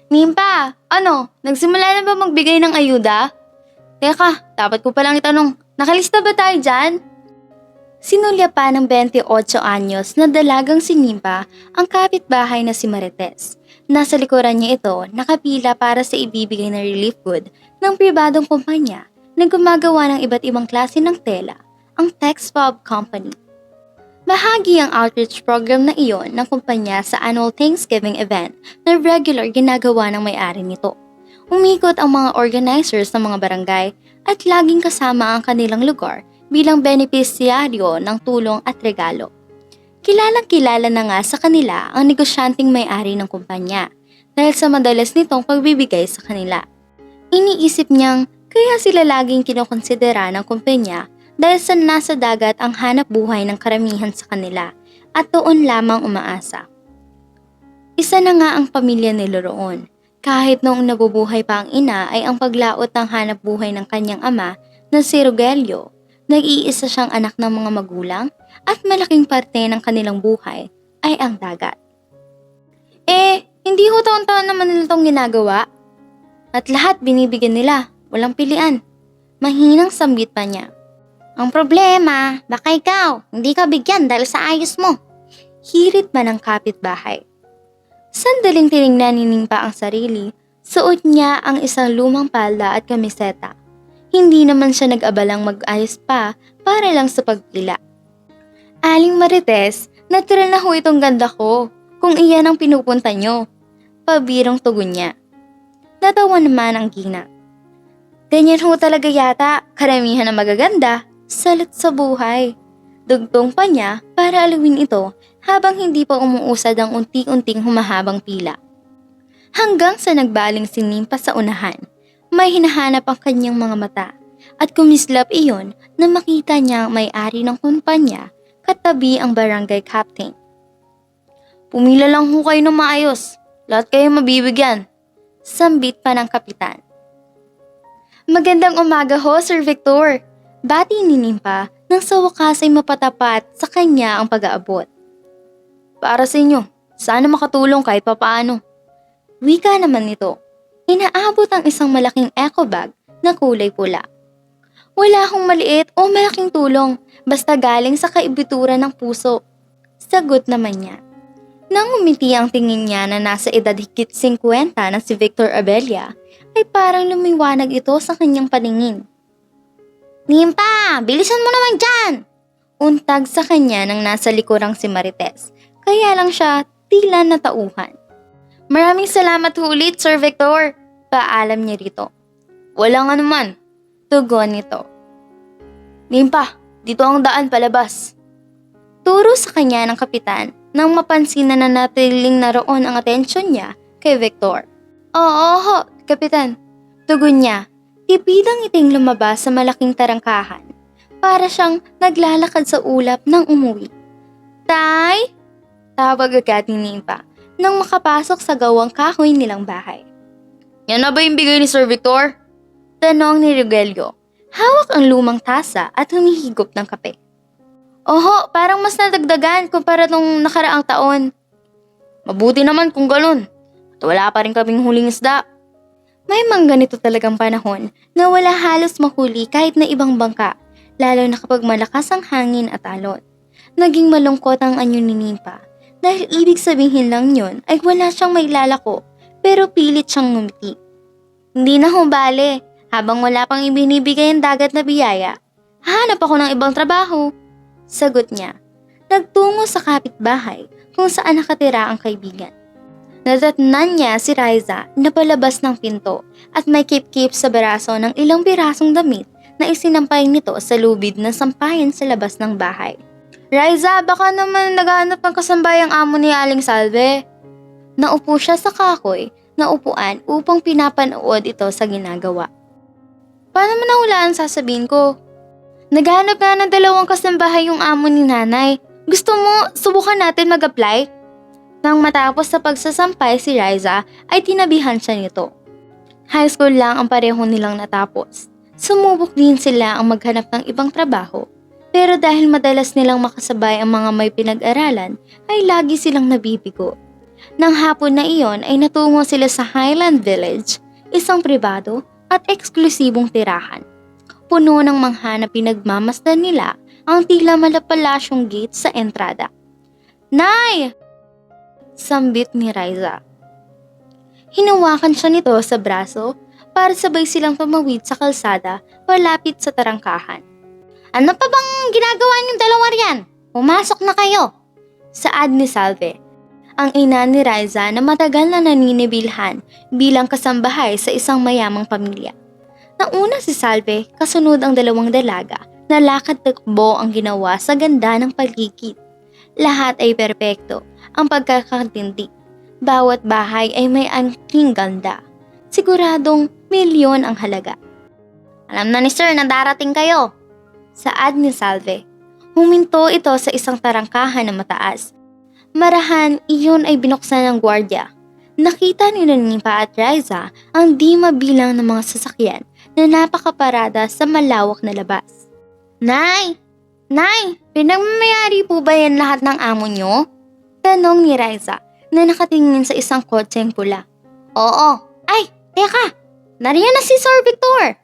Nimpa, ano? Nagsimula na ba magbigay ng ayuda? Teka, dapat ko palang itanong, nakalista ba tayo dyan? Sinulya pa ng 28 anyos na dalagang si Nimpa ang kapitbahay na si Marites. Nasa likuran niya ito, nakapila para sa ibibigay na relief good ng pribadong kumpanya na gumagawa ng iba't ibang klase ng tela, ang Texfob Company. Bahagi ang outreach program na iyon ng kumpanya sa annual Thanksgiving event na regular ginagawa ng may-ari nito. Umikot ang mga organizers ng mga barangay at laging kasama ang kanilang lugar bilang benepisyaryo ng tulong at regalo. Kilalang-kilala na nga sa kanila ang negosyanteng may-ari ng kumpanya dahil sa madalas nitong pagbibigay sa kanila. Iniisip niyang kaya sila laging kinokonsidera ng kumpanya dahil sa nasa dagat ang hanap buhay ng karamihan sa kanila at doon lamang umaasa. Isa na nga ang pamilya nila roon. Kahit noong nabubuhay pa ang ina ay ang paglaot ng hanap buhay ng kanyang ama na si Rogelio. Nag-iisa siyang anak ng mga magulang at malaking parte ng kanilang buhay ay ang dagat. Hindi ho taon-taon naman nila itong ginagawa. At lahat binibigyan nila, walang pilian. Mahinang sambit pa niya. Ang problema, baka ikaw, hindi ka bigyan dahil sa ayos mo. Hirit man ang kapitbahay. Sandaling tinignan ni Nimpa ang sarili, suot niya ang isang lumang palda at kamiseta. Hindi naman siya nag-abalang mag-ayos pa para lang sa pagpila. Aling Marites, natural na ho itong ganda ko kung iyan ang pinupunta nyo. Pabirong tugon niya. Natawa naman ang Gina. Ganyan ho talaga yata, karamihan na magaganda, salat sa buhay. Dugtong pa niya para alawin ito habang hindi pa umuusad ang unti-unting humahabang pila. Hanggang sa nagbaling si Nimpa sa unahan. May hinahanap ang kanyang mga mata at kumislap iyon na makita niya ang may-ari ng kumpanya katabi ang barangay captain. Pumila lang ho kayo ng maayos, lahat kayo mabibigyan. Sambit pa ng kapitan. Magandang umaga ho, Sir Victor. Bati ni Nimpa nang sa wakas ay mapatapat sa kanya ang pag-aabot. Para sa inyo, sana makatulong kahit papaano. Wika naman nito. Inaabot ang isang malaking eco bag na kulay pula. Wala akong maliit o malaking tulong, basta galing sa kaibuturan ng puso. Sagot naman niya. Nang umiti ang tingin niya na nasa edad higit 50 na si Victor Abella, ay parang lumiwanag ito sa kanyang paningin. Nimpa, bilisan mo naman dyan! Untag sa kanya nang nasa likurang si Marites, kaya lang siya tila natauhan. Maraming salamat ulit, Sir Victor. Paalam niya rito. Walang anuman. Tugon nito. Nimpa, dito ang daan palabas. Turo sa kanya ng kapitan nang mapansin na nanatiling naroon ang atensyon niya kay Victor. Oo ho, kapitan. Tugon niya. Tipidang iting lumabas sa malaking tarangkahan. Para siyang naglalakad sa ulap ng umuwi. Tay? Tawag agad ni Nimpa nang makapasok sa gawang kahoy nilang bahay. Yan na ba yung bigay ni Sir Victor? Tanong ni Rogelio. Hawak ang lumang tasa at humihigop ng kape. Oho, parang mas nadagdagan kumpara nung nakaraang taon. Mabuti naman kung ganun. At wala pa rin kaming huling isda. May mga ganito talagang panahon na wala halos mahuli kahit na ibang bangka, lalo na kapag malakas ang hangin at alon. Naging malungkot ang anyo ni Nimpa. Dahil ibig sabihin lang yun ay wala siyang mailalako pero pilit siyang ngumiti. Hindi na humbale, habang wala pang ibinibigay ang dagat na biyaya, hahanap ako ng ibang trabaho. Sagot niya. Nagtungo sa kapitbahay kung saan nakatira ang kaibigan. Natatnan niya si Riza na palabas ng pinto at may kip-kip sa baraso ng ilang pirasong damit na isinampay nito sa lubid na sampayan sa labas ng bahay. Riza, baka naman naghahanap ng kasambayang amo ni Aling Salve. Naupo siya sa kahoy na upuan upang pinapanood ito sa ginagawa. Paano mo nahulaan sasabihin ko? Naghahanap nga ng 2 kasambahay yung amo ni nanay. Gusto mo, subukan natin mag-apply? Nang matapos sa pagsasampay si Riza ay tinabihan siya nito. High school lang ang pareho nilang natapos. Sumubok din sila ang maghanap ng ibang trabaho. Pero dahil madalas nilang makasabay ang mga may pinag-aralan, ay lagi silang nabibigo. Nang hapon na iyon ay natungo sila sa Highland Village, isang pribado at eksklusibong tirahan. Puno ng mangha na pinagmamasdan nila ang tila malapalasyong gate sa entrada. "Nay!" sambit ni Riza. Hinawakan siya nito sa braso para sabay silang tumawid sa kalsada palapit sa tarangkahan. "Ano pa bang ginagawa niyong dalawa riyan? Pumasok na kayo!" saad ni Salve, ang ina ni Riza na matagal na naninibilhan bilang kasambahay sa isang mayamang pamilya. Nauna si Salve, kasunod ang dalawang dalaga na lakad-takbo ang ginawa sa ganda ng paligid. Lahat ay perpekto, ang pagkakatindig. Bawat bahay ay may angking ganda. Siguradong milyon ang halaga. "Alam na ni Sir na darating kayo," saad ni Salve. Huminto ito sa isang tarangkahan na mataas. Marahan, iyon ay binuksan ng gwardya. Nakita ni Nimpa at Riza ang di mabilang ng mga sasakyan na napakaparada sa malawak na labas. "Nay! Nay! Pinagmamayari po ba yan lahat ng amo nyo?" tanong ni Riza na nakatingin sa isang kotseng pula. "Oo." "Ay, teka! Nariyan na si Sir Victor!"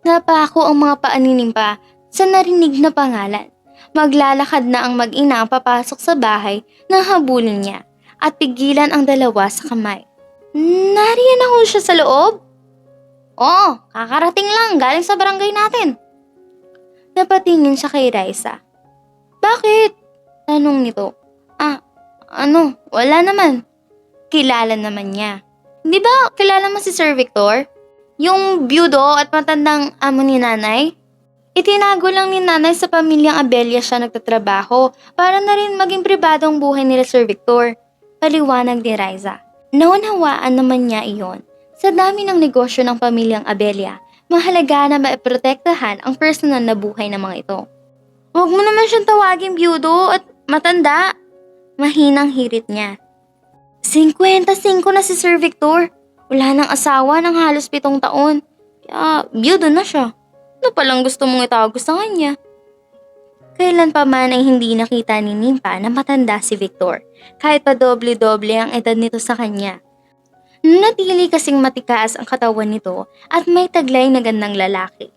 Napako ang mga paa ni Nimpa sa narinig na pangalan. Maglalakad na ang mag-ina papasok sa bahay nang habulin niya at pigilan ang dalawa sa kamay. "Nariyan na ho siya sa loob?" "Oo, kakarating lang galing sa barangay natin." Napatingin siya kay Riza. "Bakit?" tanong nito. Wala naman." Kilala naman niya. "Di ba kilala mo si Sir Victor? Yung byudo at matandang amo ni nanay? Itinago lang ni nanay sa pamilyang Abella siya nagtatrabaho para na rin maging pribadong buhay nila Sir Victor." Paliwanag ni Riza. Naunawaan naman niya iyon. Sa dami ng negosyo ng pamilyang Abella, mahalaga na maiprotektahan ang personal na buhay ng mga ito. "Huwag mo naman siyang tawaging byudo at matanda." Mahinang hirit niya. 55 na si Sir Victor. Wala nang asawa ng halos 7 taon. Kaya byudo na siya. Ano palang gusto mong itawag sa kanya? Kailan pa man ay hindi nakita ni Nimpa na matanda si Victor, kahit pa doble-doble ang edad nito sa kanya. Natili kasing matikaas ang katawan nito at may taglay na gandang lalaki.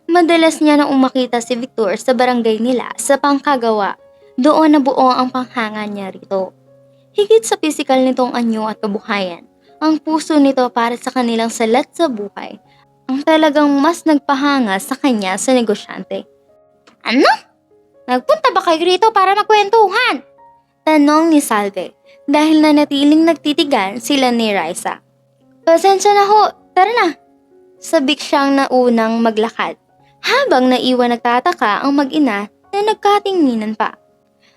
Madalas niya na umakita si Victor sa barangay nila sa pangkagawa. Doon nabuo ang panghanga niya rito. Higit sa pisikal nitong anyo at kabuhayan, ang puso nito para sa kanilang salat sa buhay ang talagang mas nagpahanga sa kanya sa negosyante. "Ano? Nagpunta ba kayo rito para magkwentuhan?" tanong ni Salve dahil nanatiling nagtitigan sila ni Riza. "Pasensya na ho, tara na." Sabik siyang naunang maglakad habang naiwan nagtataka ang mag-ina na nagkatinginan pa.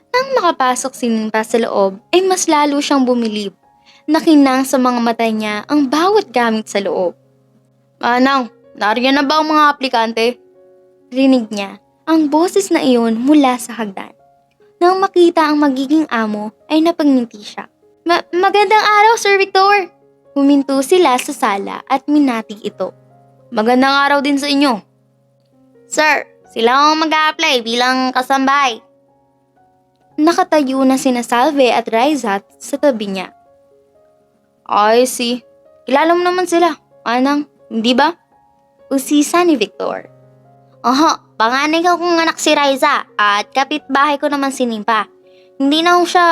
Nang makapasok si Nimpa sa loob ay mas lalo siyang bumilib. Nakinang sa mga mata niya ang bawat gamit sa loob. "Manang, nariyan na ba ang mga aplikante?" Rinig niya ang boses na iyon mula sa hagdan. Nang makita ang magiging amo ay napangiti siya. Magandang araw, Sir Victor!" Huminto sila sa sala at minati ito. "Magandang araw din sa inyo." "Sir, sila ang mag-a-apply bilang kasambahay." Nakatayo na sina Salve at Riza sa tabi niya. "I see. Kilala mo naman sila, Manang, hindi ba?" Usisa ni Victor. "Oho, panganay ko kong anak si Riza at kapitbahay ko naman si Nimpa. Hindi na ho siya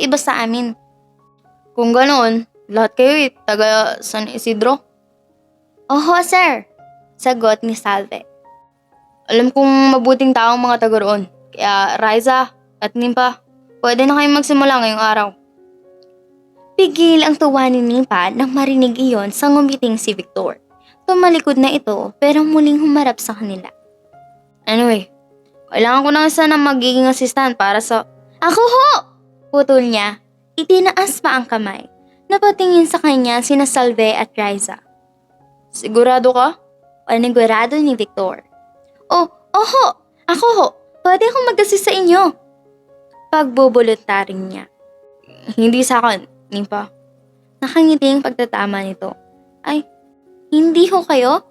iba sa amin." "Kung ganoon, lahat kayo taga San Isidro?" "Oho, sir," sagot ni Salve. "Alam kong mabuting tao ang mga taga roon. Kaya Riza at Nimpa, pwede na kayong magsimula ngayong araw." Pigil ang tuwa ni Nimpa nang marinig iyon sa ngumiting si Victor. Tumalikod na ito pero muling humarap sa kanila. "Anyway, kailangan ko ng isa na magiging assistant para sa..." "Ako ho!" Putol niya. Itinaas pa ang kamay. Napatingin sa kanya sina Salve at Riza. "Sigurado ka?" Panigurado ni Victor. Oho! Ako ho! Pwede akong mag-assist sa inyo." Pagbubuluntarin niya. "Hindi sa akin, Nimpa." Nakangiting pagtatama nito. "Ay, hindi ho kayo?"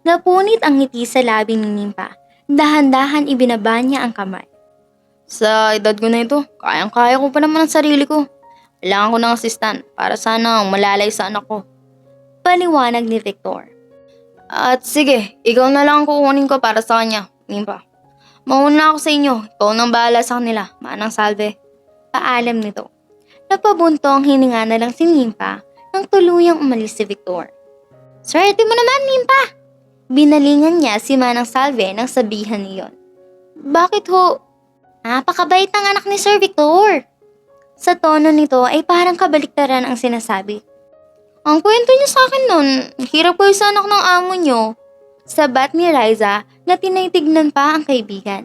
Napunit ang ngiti sa labi ni Nimpa. Dahan-dahan ibinaba niya ang kamay. "Sa edad ko na ito, kayang-kaya ko pa naman ang sarili ko. Kailangan ko ng assistant para sana malalay sa anak ko. Paliwanag ni Victor. At sige, ikaw na lang ang kukunin ko para sa kanya, Nimpa. Mauna ako sa inyo, ikaw nang bahala sa kanila, Manang Salve. Paalam nito. Napabuntong hininga na lang si Nimpa nang tuluyang umalis si Victor. Swerte mo naman, Nimpa! Binalingan niya si Manang Salve nang sabihan niyon. Bakit ho? Napakabait ng anak ni Sir Victor. Sa tono nito ay parang kabaliktaran ang sinasabi. Ang kwento niyo sa akin nun, hirap kayo sa anak ng amo niyo. Sabat ni Riza na tinitignan pa ang kaibigan.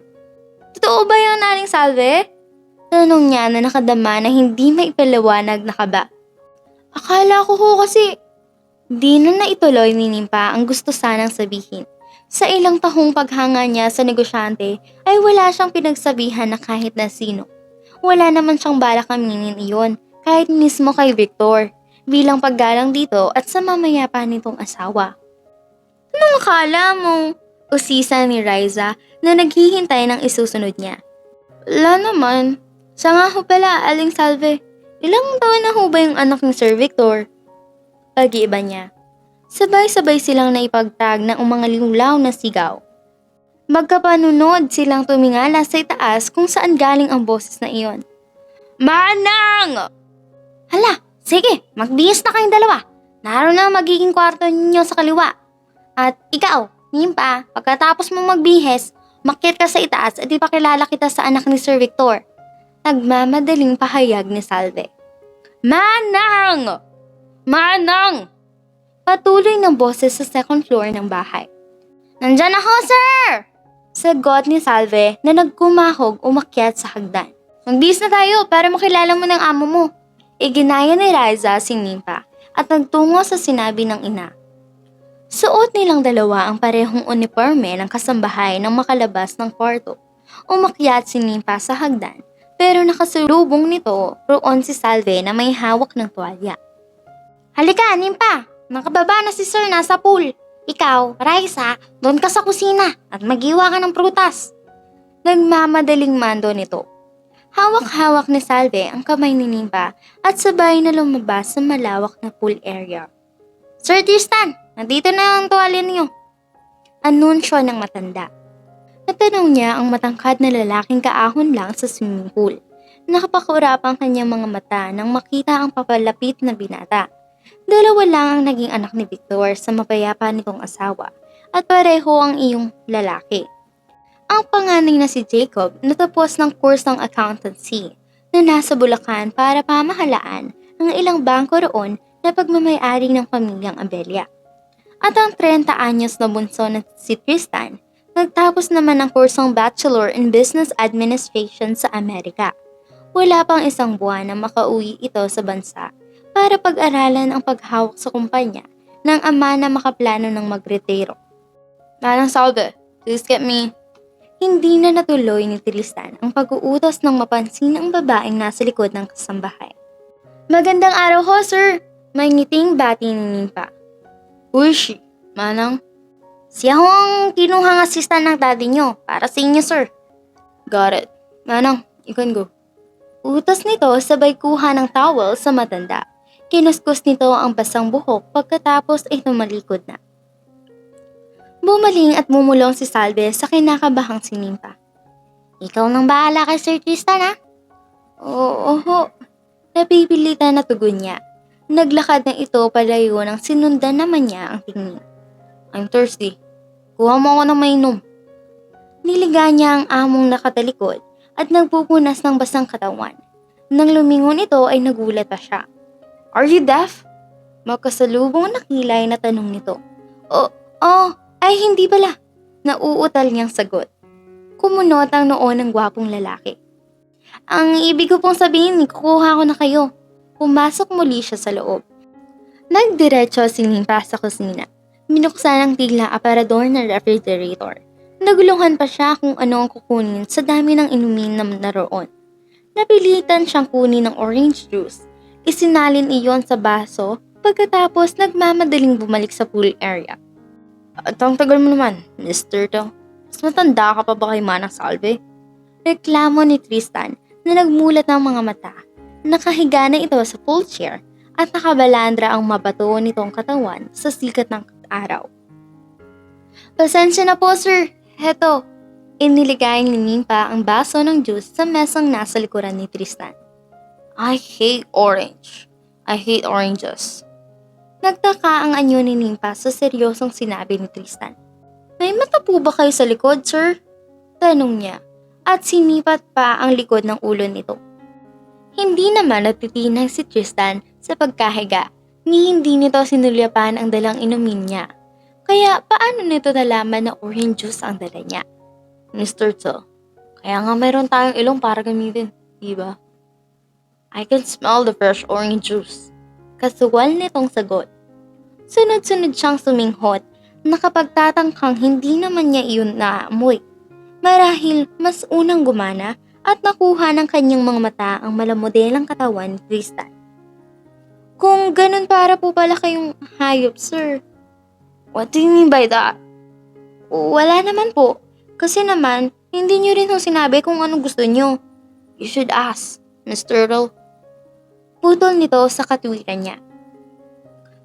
Totoo ba yun, Aling Salve? Tanong niya na nakadama na hindi maipaliwanag na kaba. Akala ko ho kasi. Di na naituloy ni Nimpa ang gusto sanang sabihin. Sa ilang tahong paghanga niya sa negosyante ay wala siyang pinagsabihan na kahit na sino. Wala naman siyang balak aminin iyon kahit mismo kay Victor bilang paggalang dito at sa mamaya pa nitong asawa. Anong akala mo? Usisa ni Riza na naghihintay ng isusunod niya. Wala naman. Siya nga ho pala, Aling Salve. Ilang taon na ho ba yung anak ni Sir Victor? Pag-iiba niya. Sabay-sabay silang naipagtag ng umangaliwlaw na sigaw. Magkapanunod silang tumingala sa itaas kung saan galing ang boses na iyon. Manang! Hala, sige, magbihis na kayong dalawa. Naroon na ang magiging kwarto ninyo sa kaliwa. At ikaw, Nimpa, pagkatapos mo magbihis, makyat ka sa itaas at ipakilala kita sa anak ni Sir Victor. Nagmamadaling pahayag ni Salve. Manang! Manang! Patuloy ng boses sa second floor ng bahay. Nandyan ako, sir! Sagot ni Salve na nagkumahog umakyat sa hagdan. Magbihis na tayo para makilala mo ng amo mo. Iginaya ni Riza si Nimpa at nagtungo sa sinabi ng ina. Suot nilang dalawa ang parehong uniforme ng kasambahay nang makalabas ng kwarto. Umakyat si Nimpa sa hagdan pero nakasalubong nito roon si Salve na may hawak ng tuwalya. Halika, Nimpa! Nakababa na si sir nasa pool. Ikaw, Raisa, doon ka sa kusina at magiwa ka ng prutas. Nagmamadaling mando nito. Hawak-hawak ni Salve ang kamay ni Nimpa at sabay na lumabas sa malawak na pool area. Sir Tristan, nandito na ang tuwalya niyo. Anunsyo ng matanda. Natanong niya ang matangkad na lalaking kaahon lang sa swimming pool. Nakapakurap ang kanyang mga mata nang makita ang papalapit na binata. Dalawa lang ang naging anak ni Victor sa mapayapa nitong asawa at pareho ang iyong lalaki. Ang panganay na si Jacob natapos ng kursong accountancy na nasa Bulacan para pamahalaan ang ilang bangko roon na pagmamayari ng pamilyang Abelia. At ang 30 anyos na bunso na si Tristan nagtapos naman ng kursong Bachelor in Business Administration sa Amerika. Wala pang isang buwan na makauwi ito sa bansa para pag-aralan ang paghawak sa kumpanya ng ama na makaplano ng magretiro. Manang Salve, please get me. Hindi na natuloy ni Tristan ang pag-uutos ng mapansin ang babaeng nasa likod ng kasambahay. Magandang araw ho, sir. May ngiting bati ni Nimpa. Who is she, Manang? Siya ho ang kinuhang assistant ng daddy nyo para sa inyo, sir. Got it. Manang, you can go. Utos nito sabay kuha ng towel sa matanda. Kinuskus nito ang basang buhok pagkatapos ay tumalikod na. Bumaling at bumulong si Salve sa kinakabahang si Nimpa. Ikaw nang bahala kay Sir Tristan, ha? Oo, napipilitan na tugon niya. Naglakad na ito palayo nang sinundan naman niya ang tingin. I'm thirsty. Kuha mo ako ng mainom. Niliga niya ang among nakatalikod at nagpupunas ng basang katawan. Nang lumingon ito ay nagulat pa siya. Are you deaf? Makasalubong na kilay na tanong nito. Ay hindi pala. Nauutal niyang sagot. Kumunot ang noo ng gwapong lalaki. Ang ibig ko pong sabihin, kukuha ko na kayo. Pumasok muli siya sa loob. Nagdiretso si Nimpa sa kusina. Binuksan ang tigla aparador na refrigerator. Naguluhan pa siya kung ano ang kukunin sa dami ng inumin na naroon. Napilitan siyang kunin ng orange juice. Isinalin iyon sa baso pagkatapos nagmamadaling bumalik sa pool area. At ang tagal mo naman, Mr. To. Mas matanda ka pa ba kay Manang Salve? Reklamo ni Tristan na nagmulat ng mga mata. Nakahiga na ito sa full chair at nakabalandra ang mabato nitong katawan sa sikat ng araw. Pasensya na po, sir. Heto, iniligay ni Nimpa ang baso ng juice sa mesang nasa likuran ni Tristan. I hate orange. I hate oranges. Nagtaka ang anyo ni Nimpa sa seryosong sinabi ni Tristan. May mata po ba kayo sa likod, sir? Tanong niya at sinipat pa ang likod ng ulo nito. Hindi naman natitinag si Tristan sa pagkahiga ni hindi nito sinulyapan ang dalang inumin niya. Kaya paano nito nalaman na orange juice ang dala niya? Mr. To, kaya nga mayroon tayong ilong para gamitin, diba? I can smell the fresh orange juice. Kasuwal nitong sagot. Sunod-sunod siyang suminghot na kapagtatangkang hindi naman niya iyon naamoy. Marahil mas unang gumana at nakuha ng kanyang mga mata ang malamodelang katawan ni Tristan. Kung ganun para po pala kayong hayop, sir. What do you mean by that? Wala naman po. Kasi naman, hindi niyo rin sinabi kung anong gusto niyo. You should ask, Miss Turtle. Putol nito sa katwiran niya.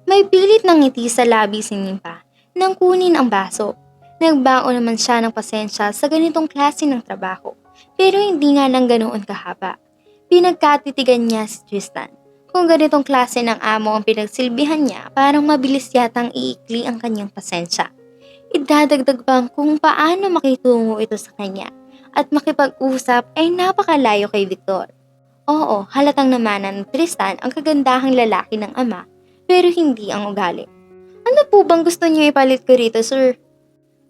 May pilit ng ngiti sa labi si Nimpa nang kunin ang baso. Nagbaon naman siya ng pasensya sa ganitong klase ng trabaho. Pero hindi nga lang ganoon kahaba. Pinagkatitigan niya si Tristan. Kung ganitong klase ng amo ang pinagsilbihan niya, parang mabilis yatang iikli ang kanyang pasensya. Idadagdag pang kung paano makitungo ito sa kanya at makipag-usap ay napakalayo kay Victor. Oo, halatang namanan ni Tristan ang kagandahang lalaki ng ama pero hindi ang ugali. Ano po bang gusto niyo ipalit ko rito, sir?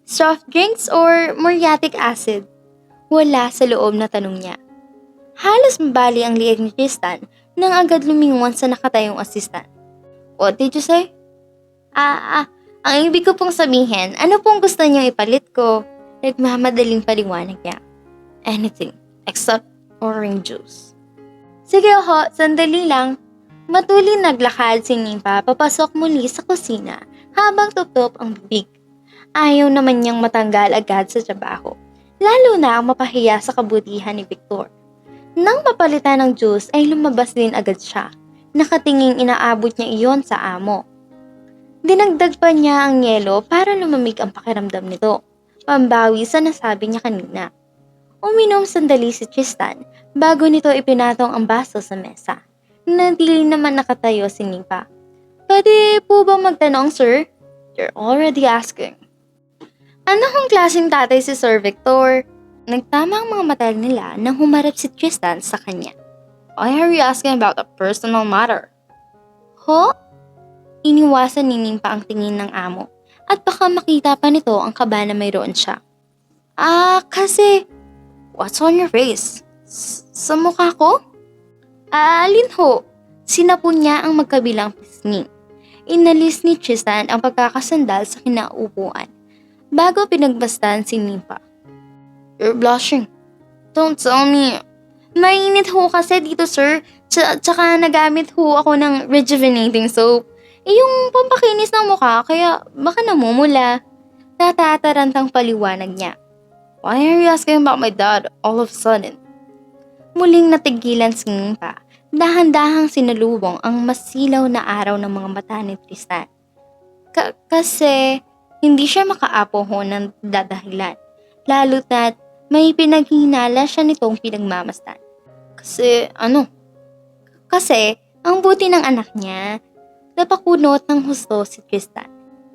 Soft drinks or muriatic acid? Wala sa loob na tanong niya. Halos mabali ang liig ni Tristan nang agad lumingon sa nakatayong assistant. What did you say? Ang ibig ko pong sabihin, ano pong gusto niyo ipalit ko? Nagmamadaling paliwanag niya. Anything except orange juice. Sige ho, sandali lang. Matulin naglakad si Nimpa papasok muli sa kusina habang tutup ang bibig. Ayaw naman niyang matanggal agad sa trabaho, lalo na ang mapahiya sa kabutihan ni Victor. Nang mapalitan ng juice ay lumabas din agad siya. Nakatinging inaabot niya iyon sa amo. Dinagdag pa niya ang yelo para lumamig ang pakiramdam nito. Pambawi sa nasabi niya kanina. Uminom sandali si Tristan bago nito ipinatong ang baso sa mesa. Natili naman nakatayo si Nimpa. Pwede po ba magtanong, sir? You're already asking. Ano kong klaseng tatay si Sir Victor? Nagtama ang mga mata nila nang humarap si Tristan sa kanya. Why are you asking about a personal matter? Ho? Iniwasan ni Nimpa ang tingin ng amo at baka makita pa nito ang kaba na mayroon siya. Kasi... What's on your face? Sa mukha ko? Alin ho? Sinapon niya ang magkabilang pisngi. Inalis ni Tristan ang pagkakasandal sa kinaupuan bago pinagbastan si Nimpa. You're blushing. Don't tell me. Mainit ho kasi dito, sir. Tsaka nagamit ho ako ng rejuvenating soap. Yung pampakinis ng mukha, kaya baka namumula. Natatarantang paliwanag niya. Why are you asking about my dad all of a sudden? Muling natigilan si Nimpa. Dahan-dahang sinalubong ang masilaw na araw ng mga mata ni Tristan. Kasi hindi siya makaapo ho ng dadahilan. Lalo na't may pinaghinala siya nitong pinagmamasdan. Kasi ang buti ng anak niya, napakunot ng husto si Tristan.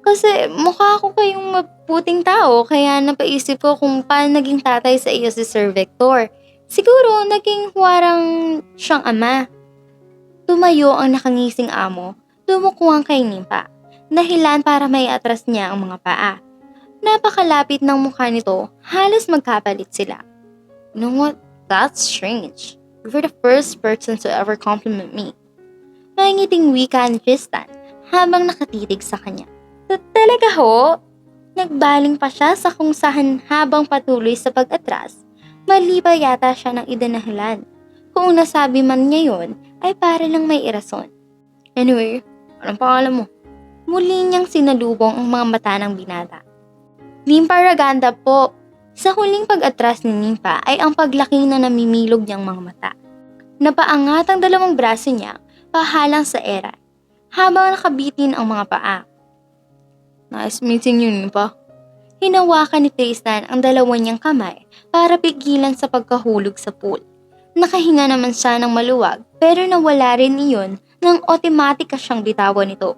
Kasi mukha ako kayong mabuting tao kaya napaisip ko kung paano naging tatay sa iyo si Sir Victor. Siguro naging huwarang siyang ama. Tumayo ang nakangising amo, tumukuhang kay Nimpa. Dahilan para may atras niya ang mga paa. Napakalapit ng mukha nito, halos magkapalit sila. You know what? That's strange. You're the first person to ever compliment me. May ngiting wika ni Tristan habang nakatitig sa kanya. Talaga ho? Nagbaling pa siya sa kung saan habang patuloy sa pag-atras. Mali pa yata siya ng idanahilan. Kung nasabi man niya yon, ay para lang may irason. Anyway, anong pangalan mo? Muli niyang sinalubong ang mga mata ng binata. Nimpa Raganda po. Sa huling pag-atras ni Nimpa ay ang paglaki na namimilog niyang mga mata. Napaangat ang dalawang braso niya pahalang sa era, habang nakabitin ang mga paa. Nice meeting you, Nimpa. Hinawakan ni Tristan ang dalawa niyang kamay para pigilan sa pagkahulog sa pool. Nakahinga naman siya ng maluwag pero nawala rin iyon nang otomatika siyang bitawan nito.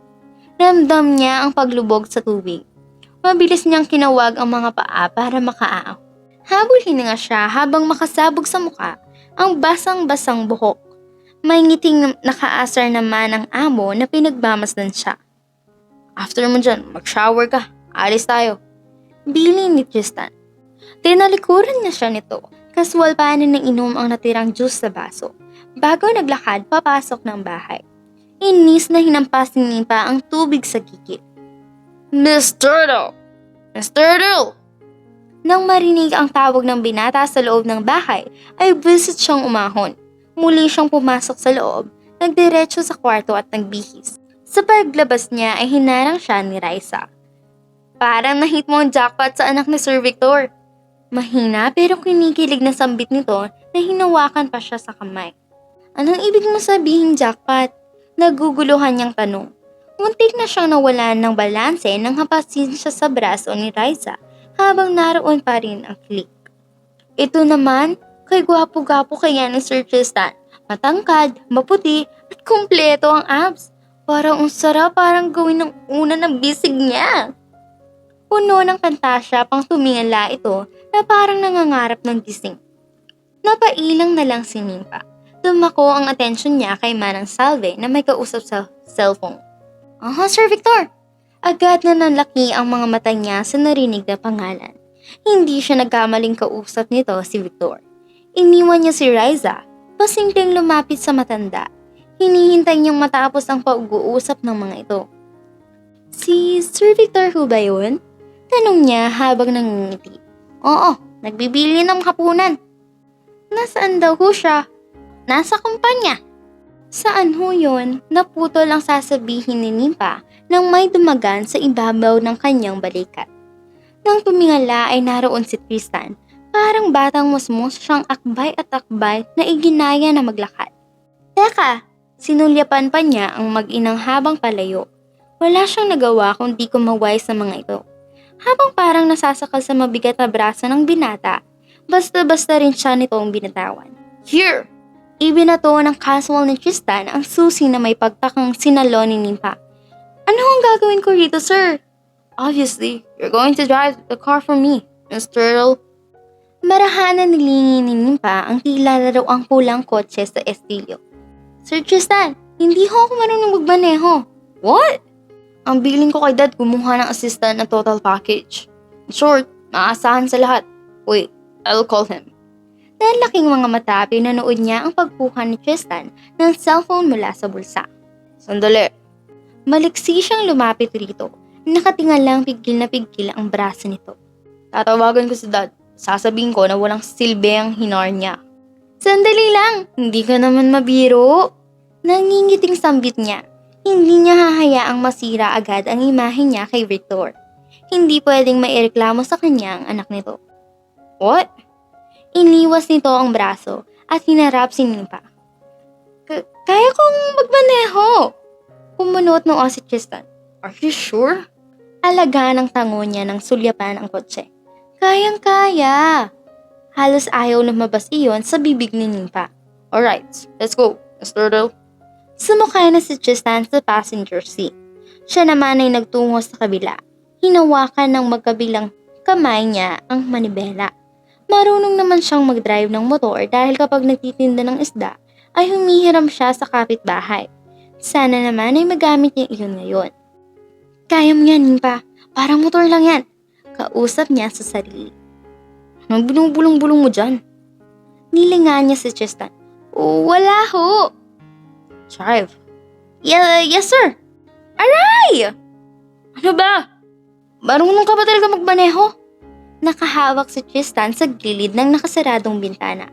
Ramdam niya ang paglubog sa tubig. Mabilis niyang kinawag ang mga paa para makaaang. Habulin nga siya habang makasabog sa muka ang basang-basang buhok. May ngiting nakaasar naman ang amo na pinagmamasdan siya. After mo dyan, mag-shower ka. Alis tayo. Bilin ni Tristan. Tinalikuran na siya nito. Kaswal pa na nang inom ang natirang juice sa baso bago naglakad papasok ng bahay. Inis na hinampas ni Nimpa ang tubig sa gigit. Miss Turtle! Miss Turtle! Nang marinig ang tawag ng binata sa loob ng bahay, ay visit siyang umahon. Muli siyang pumasok sa loob, nagdiretso sa kwarto at nagbihis. Sa paglabas niya ay hinarang siya ni Raisa. Parang nahit mo ang jackpot sa anak ni Sir Victor. Mahina pero kinikilig na sambit nito na hinawakan pa siya sa kamay. Anong ibig mo sabihin jackpot? Naguguluhan niyang tanong. Muntik na siyang nawalan ng balanse nang hapasin siya sa braso ni Raisa habang naroon pa rin ang click. Ito naman, kay gwapo-gwapo kaya ni Sir Tristan. Matangkad, maputi at kumpleto ang abs. Parang ang sarap parang gawin ng una ng bisig niya. Puno ng pantasya pang tumingala ito na parang nangangarap ng gising. Napailang na lang si Nimpa. Tumako ang atensyon niya kay Manang Salve na may kausap sa cellphone. Sir Victor! Agad na nanlaki ang mga mata niya sa narinig na pangalan. Hindi siya nagkamaling kausap nito si Victor. Iniwan niya si Raisa, pasimpleng lumapit sa matanda. Hinihintay niyang matapos ang pag-uusap ng mga ito. Si Sir Victor ho ba yun? Tanong niya habang nangingiti. Oo, nagbibili ng hapunan. Nasaan daw ho siya? Nasa kumpanya. Saan ho yun? Naputol ang sasabihin ni Nimpa nang may dumagan sa ibabaw ng kanyang balikat. Nang tumingala ay naroon si Tristan, parang batang musmos siyang akbay at akbay na iginaya na maglakad. Teka, sinulyapan pa niya ang mag-inang habang palayo. Wala siyang nagawa kundi kumaway sa mga ito. Habang parang nasasakal sa mabigat na braso ng binata, basta-basta rin siya nitong binatawan. Here! Ibinato ng casual ni Tristan ang susi na may pagtakang sinalon ni Nimpa. Ano ang gagawin ko rito, sir? Obviously, you're going to drive the car for me, Miss Turtle. Marahanan nilingi ni Nimpa ang tila laraang pulang kotse sa estilyo. Sir Tristan, hindi ho ako marunong magmaneho. What? Ang billing ko kay Dad kumuha ng assistant na total package. In short, maasahan sa lahat. Wait, I'll call him. Dahil laking mga mata, pinanood niya ang pagkuha ni Tristan ng cellphone mula sa bulsa. Sandali. Maliksi siyang lumapit rito. Nakatingalang pigil na pigil ang braso nito. Tatawagan ko si Dad. Sasabihin ko na walang silbi ang hinar niya. Sandali lang, hindi ka naman mabiro. Nangingiting sambit niya. Hindi niya hahayaang masira agad ang imahe niya kay Victor. Hindi pwedeng maireklamo sa kanya ang anak nito. What? Iniwas nito ang braso at hinarap si Nimpa. Kaya kong magmaneho. Kumunot noon si Tristan. Are you sure? Alaga ng tango niya nang sulyapan ang kotse. Kayang-kaya. Halos ayaw lumabas iyon sa bibig ni Nimpa. Alright, let's go, Miss Turtle. Sumakay na si Tristan sa passenger seat. Siya naman ay nagtungo sa kabila. Hinawakan ng magkabilang kamay niya ang manibela. Marunong naman siyang mag-drive ng motor dahil kapag nagtitinda ng isda ay humihiram siya sa kapitbahay. Sana naman ay magamit niya iyon ngayon. Kaya mo yan, Nimpa. Parang motor lang yan. Kausap niya sa sarili. Anong binubulong-bulong mo dyan? Nilingan niya si Tristan. Wala ho. Drive. Yes sir. Aray! Ano ba? Marunong ka ba talaga magmaneho? Nakahawak si Tristan sa gilid ng nakasaradong bintana.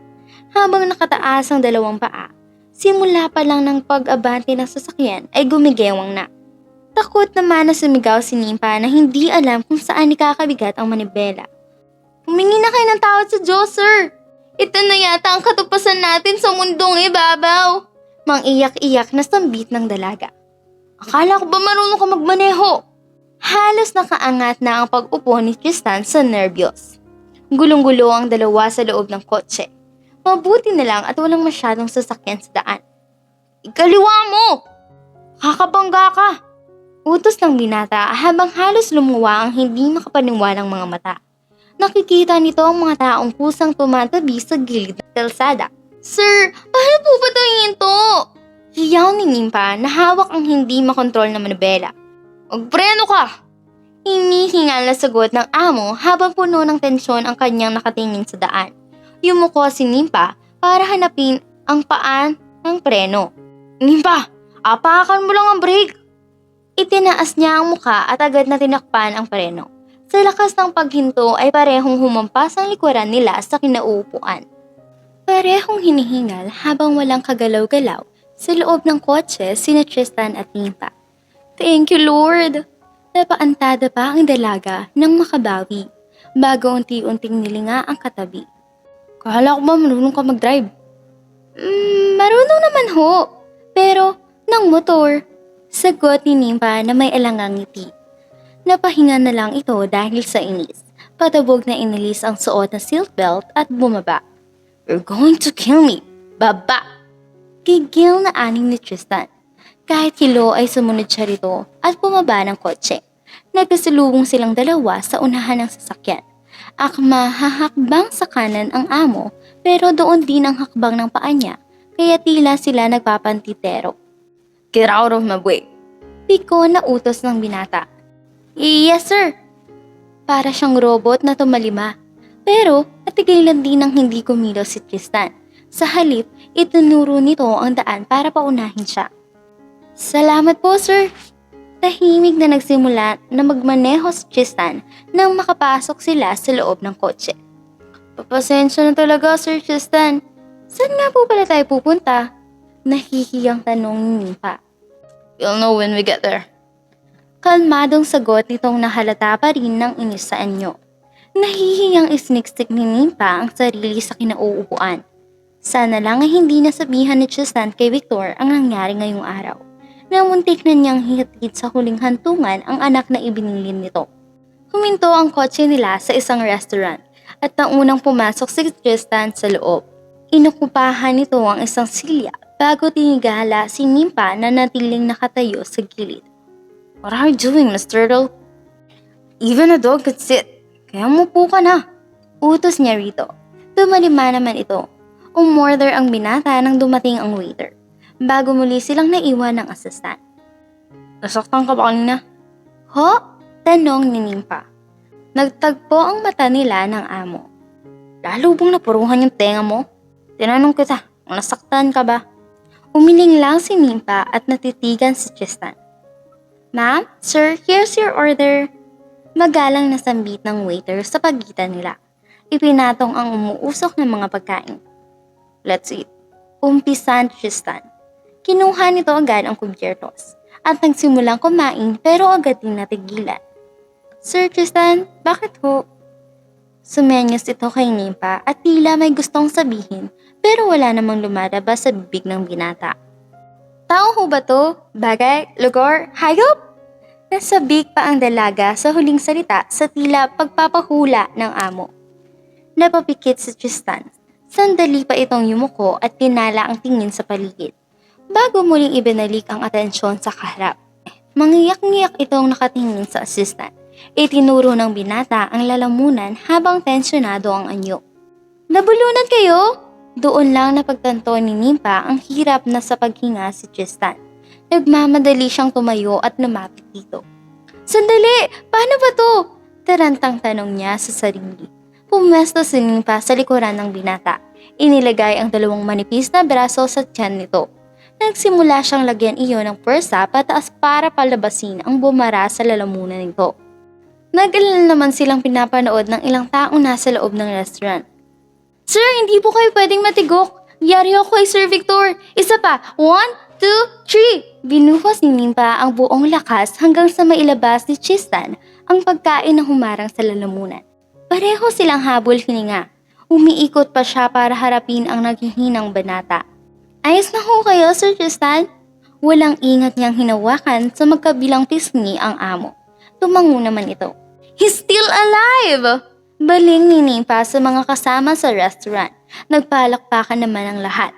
Habang nakataas ang dalawang paa, simula pa lang ng pag-abante ng sasakyan ay gumigewang na. Takot naman na sumigaw si Nimpa na hindi alam kung saan ikakabigat ang manibela. Humingi na kayo ng tawad sa Diyos, sir! Ito na yata ang katupasan natin sa mundong ibabaw. Mang iyak-iyak na sambit ng dalaga. Akala ko ba marunong ka magmaneho? Halos nakaangat na ang pag-upo ni Tristan sa nervyos. Gulong-gulo ang dalawa sa loob ng kotse. Mabuti na lang at walang masyadong sasakyan sa daan. Ikaliwa mo! Kakabangga ka! Utos ng binata habang halos lumuwa ang hindi makapaniwalang mga mata. Nakikita nito ang mga taong kusang tumatabi sa gilid ng kalsada. Sir, paano po ba ito hihinto? Hiyaw ni Nimpa na hawak ang hindi makontrol na manubela. Magpreno ka! Hinihingal na sagot ng amo habang puno ng tensyon ang kanyang nakatingin sa daan. Yumuko si Nimpa para hanapin ang paan ng preno. Nimpa, apakan mo lang ang brake! Itinaas niya ang muka at agad na tinakpan ang preno. Sa lakas ng paghinto ay parehong humampas ang likuran nila sa kinauupuan. Parehong hinihingal habang walang kagalaw-galaw sa loob ng kotse sina Tristan at Nimpa. Thank you, Lord! Napaantada pa ang dalaga nang makabawi bago unti-unting nilinga ang katabi. Kala ko ba marunong ka mag-drive? Marunong naman ho, pero ng motor. Sagot ni Nimpa na may alangang ngiti. Napahinga na lang ito dahil sa inis. Patabog na inilis ang suot na seatbelt at bumaba. You're going to kill me, baba! Gigil na aning ni Tristan. Kahit hilo ay sumunod siya rito at bumaba ng kotse. Nagkasalubong silang dalawa sa unahan ng sasakyan. Akma hahakbang sa kanan ang amo pero doon din ang hakbang ng paa niya kaya tila sila nagpapantitero. Get out of my way! Piko na utos ng binata. Yes sir! Para siyang robot na tumalima. Pero natigilan din ng hindi kumilos si Tristan. Sa halip, itinuro nito ang daan para paunahin siya. Salamat po sir! Tahimik na nagsimula na magmaneho si Tristan nang makapasok sila sa loob ng kotse. Papasensya na talaga Sir Tristan. Saan nga po pala tayo pupunta? Nahihiyang tanong ni Nimpa. You'll know when we get there. Kalmadong sagot nitong nahalata pa rin ng inis sa anyo. Nahihiyang isniksik ni Nimpa ang sarili sa kinauupuan. Sana lang ay hindi nasabihan ni Tristan kay Victor ang nangyari ngayong araw. Na muntik na niyang hihatid sa huling hantungan ang anak na ibinilin nito. Huminto ang kotse nila sa isang restaurant at naunang pumasok si Tristan sa loob. Inukupahan nito ang isang silya bago tinigala si Nimpa na natiling nakatayo sa gilid. What are you doing, Miss Turtle? Even a dog could sit. Kaya mupo ka na. Utos niya rito. Tumalima naman ito. Umorder ang binata nang dumating ang waiter. Bago muli silang naiwan ng assistant. Nasaktan ka ba kanina? Ho? Tanong ni Nimpa. Nagtagpo ang mata nila ng amo. Lalo bang napuruhan yung tenga mo? Tinanong kita, nasaktan ka ba? Umiling lang si Nimpa at natitigan si Tristan. Ma'am, sir, here's your order. Magalang na sambit ng waiter sa pagitan nila. Ipinatong ang umuusok ng mga pagkain. Let's eat. Umpisan Tristan. Kinuha nito agad ang kubyertos at nagsimulang kumain pero agad din natigilan. Sir Tristan, bakit ho? Sumenyos ito kay Nimpa at tila may gustong sabihin pero wala namang lumalabas sa bibig ng binata. Tao ho ba to? Bagay? Lugar? Hayop? Nasabik pa ang dalaga sa huling salita sa tila pagpapahula ng amo. Napapikit si Tristan. Sandali pa itong yumuko at tinala ang tingin sa paligid. Bago muling ibinalik ang atensyon sa kaharap. Mangiyak-ngiyak itong nakatingin sa assistant. Itinuro ng binata ang lalamunan habang tensyonado ang anyo. Nabulunan kayo? Doon lang napagtanto ni Nimpa ang hirap na sa paghinga si Tristan. Nagmamadali siyang tumayo at lumapit dito. Sandali! Paano ba to? Tarantang tanong niya sa sarili. Pumwesto si Nimpa sa likuran ng binata. Inilagay ang dalawang manipis na braso sa tiyan nito. Nagsimula siyang lagyan iyon ng pwersa pataas para palabasin ang bumara sa lalamunan nito. Nag-alala naman silang pinapanood ng ilang taong nasa loob ng restaurant. Sir, hindi po kayo pwedeng matigok. Yari ako kay Sir Victor. Isa pa. 1, 2, 3. Binuhos ni Nimpa ang buong lakas hanggang sa mailabas ni Tristan ang pagkain na humarang sa lalamunan. Pareho silang habol hininga. Umiikot pa siya para harapin ang naghihinang banata. Ayos na ho kayo, Sir Tristan? Walang ingat niyang hinawakan sa magkabilang pisngi ang amo. Tumango naman ito. He's still alive! Baling ni Nimpa sa mga kasama sa restaurant. Nagpalakpakan naman ang lahat.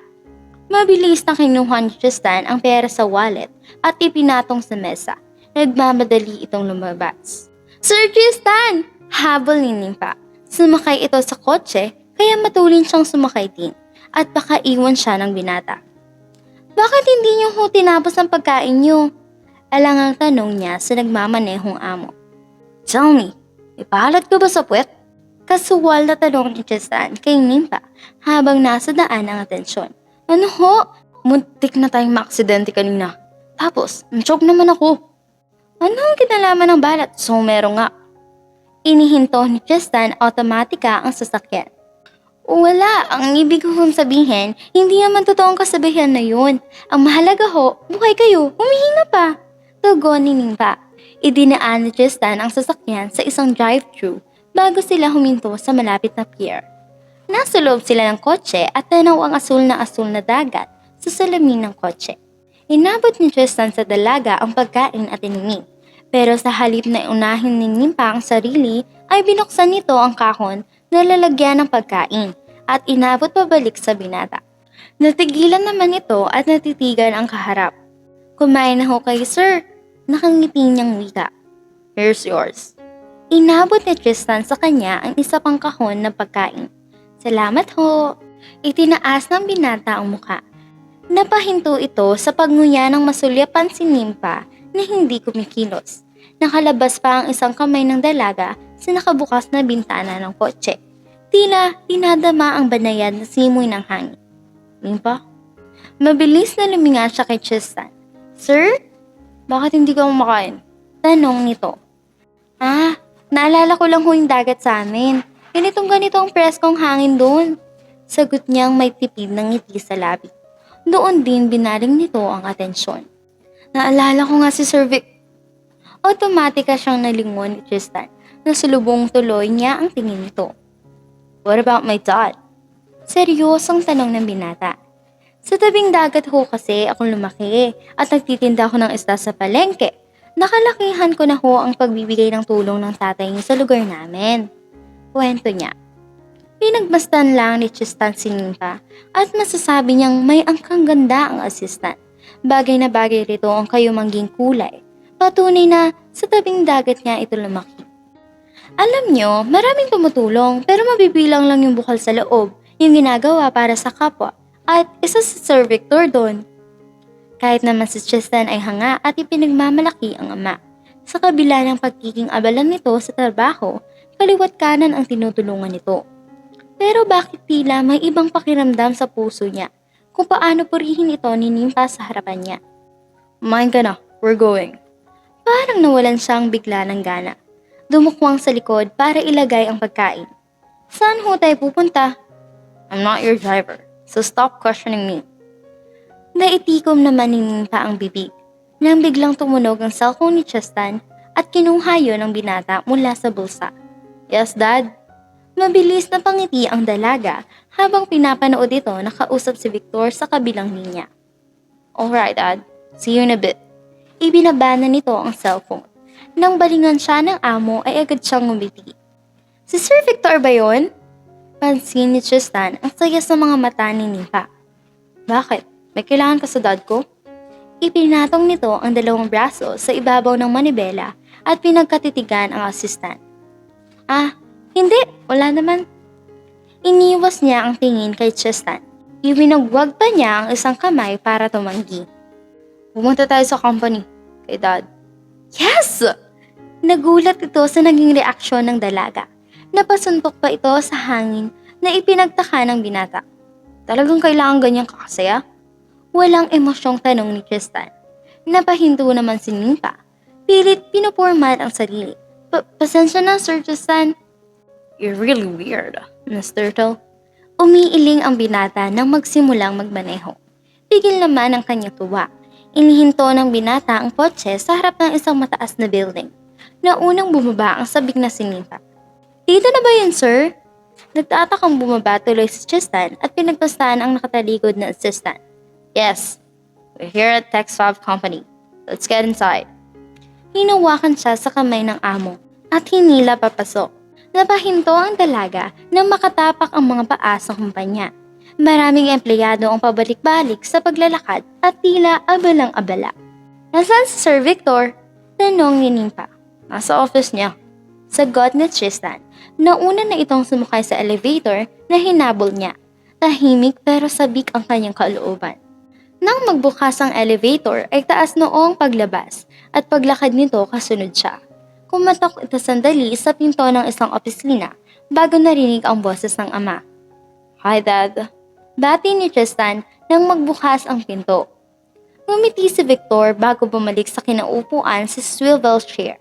Mabilis na kinuha ni Tristan ang pera sa wallet at ipinatong sa mesa. Nagmamadali itong lumabas. Sir Tristan! Habol ni Nimpa. Sumakay ito sa kotse kaya matulin siyang sumakay din at pakaiwan siya ng binata. Bakit hindi niyo ho tinapos ang pagkain niyo? Alangang tanong niya sa nagmamanehong amo. Tell me, ipahalat ka ba sa puwet? Kasuwal na tanong ni Tristan kay Nimpa habang nasa daan ang atensyon. Ano ho? Muntik na tayong maaksidente kanina. Tapos, choke naman ako. Ano ang kinalaman ng balat? So meron nga. Inihinto ni Tristan automatika ang sasakyan. Wala, ang ibig kong sabihin, hindi naman totoong kasabihan na yun. Ang mahalaga ho, buhay kayo, humihinga pa. Tugon ni Nimpa. Idinaan ni Tristan ang sasakyan sa isang drive-thru bago sila huminto sa malapit na pier. Nasa loob sila ng kotse at tanaw ang asul na dagat sa salamin ng kotse. Inabot ni Tristan sa dalaga ang pagkain at inumin. Pero sa halip na unahin ni Nimpa ang sarili, ay binuksan nito ang kahon na lalagyan ng pagkain at inabot pabalik sa binata. Natigilan naman ito at natitigan ang kaharap. Kumain na ho kayo, sir. Nakangiti niyang wika. Here's yours. Inabot ni Tristan sa kanya ang isa pang kahon ng pagkain. Salamat ho. Itinaas ng binata ang muka. Napahinto ito sa pagnguya ng masulyapan si Nimpa na hindi kumikilos. Nakalabas pa ang isang kamay ng dalaga sa nakabukas na bintana ng kotse. Tila dinadama ang banayad na simoy ng hangin. Nimpa? Mabilis na luminga siya kay Tristan. Sir? Bakit hindi ka kumakain? Tanong nito. Naalala ko lang ho yung dagat sa amin. Ganito ang preskong hangin doon. Sagot niyang may tipid ng ngiti sa labi. Doon din binaling nito ang atensyon. Naalala ko nga si Sir Vic. Automatika siyang nalingon ni Tristan. Nasulubong tuloy niya ang tingin nito. What about my dad? Seryosong tanong ng binata. Sa tabing dagat ho kasi akong lumaki at nagtitinda ako ng isda sa palengke. Nakalakihan ko na ho ang pagbibigay ng tulong ng tatay niya sa lugar namin. Kwento niya. Pinagmasdan lang ni Tristan si Nimpa at masasabi niyang may angkang ganda ang assistant. Bagay na bagay rito ang kayumangging kulay. Patunay na sa tabing dagat niya ito lumaki. Alam niyo, maraming tumutulong pero mabibilang lang yung bukal sa loob, yung ginagawa para sa kapwa at isa si Sir Victor doon. Kahit naman si Tristan ay hanga at ipinagmamalaki ang ama. Sa kabila ng pagiging abala nito sa trabaho, kaliwat kanan ang tinutulungan nito. Pero bakit tila may ibang pakiramdam sa puso niya kung paano purihin ito ni Nimpa sa harapan niya. Kumain ka na, we're going. Parang nawalan siyang bigla ng gana. Dumukwang sa likod para ilagay ang pagkain. Saan ho tayo pupunta? I'm not your driver, so stop questioning me. Naitikom naman ni Nimpa ang bibig nang biglang tumunog ang cellphone ni Tristan at kinuha yun ng binata mula sa bulsa. Yes, Dad? Mabilis na pangiti ang dalaga habang pinapanood ito nakausap si Victor sa kabilang linya. Alright, Dad. See you in a bit. Ibinaba na nito ang cellphone. Nang balingan siya ng amo ay agad siyang ngumiti. Si Sir Victor ba yun? Pansin ni Tristan ang saya sa mga mata ni Nimpa. Bakit? May kailangan ka sa dad ko? Ipinatong nito ang dalawang braso sa ibabaw ng manibela at pinagkatitigan ang assistant. Hindi. Wala naman. Iniwas niya ang tingin kay Tristan. Iwinagwag pa niya ang isang kamay para tumanggi. Pumunta tayo sa company, kay Dad. Yes! Nagulat ito sa naging reaksyon ng dalaga. Napasuntok pa ito sa hangin na ipinagtaka ng binata. Talagang kailangan ganyang kakasaya? Walang emosyong tanong ni Tristan. Napahinto naman si Nimpa. Pilit pinupormat ang sarili. Pasensya na, Sir Tristan. You're really weird, Miss Turtle. Umiiling ang binata nang magsimulang magmaneho. Pigil naman ang kanyang tuwa. Inihinto ng binata ang kotse sa harap ng isang mataas na building. Naunang bumaba ang sabik na si Nimpa. Dito na ba yun, sir? Nagtatakang bumaba tuloy si Tristan at pinagpastahan ang nakatalikod na assistant. Yes, we're here at Texfab Company. Let's get inside. Hinawakan siya sa kamay ng amo at hinila papasok. Napahinto ang dalaga nang makatapak ang mga paa sa kumpanya. Maraming empleyado ang pabalik-balik sa paglalakad at tila abalang-abala. Nasaan si Sir Victor? Tanong ni Nimpa. Nasa office niya. Sagot ni Tristan. Nauna na itong sumakay sa elevator na hinabol niya. Tahimik pero sabik ang kanyang kalooban. Nang magbukas ang elevator ay taas noong paglabas at paglakad nito kasunod siya. Kumatok ito sandali sa pinto ng isang opisina bago narinig ang boses ng ama. Hi Dad. Bati ni Tristan nang magbukas ang pinto. Ngumiti si Victor bago bumalik sa kinaupuan sa swivel chair.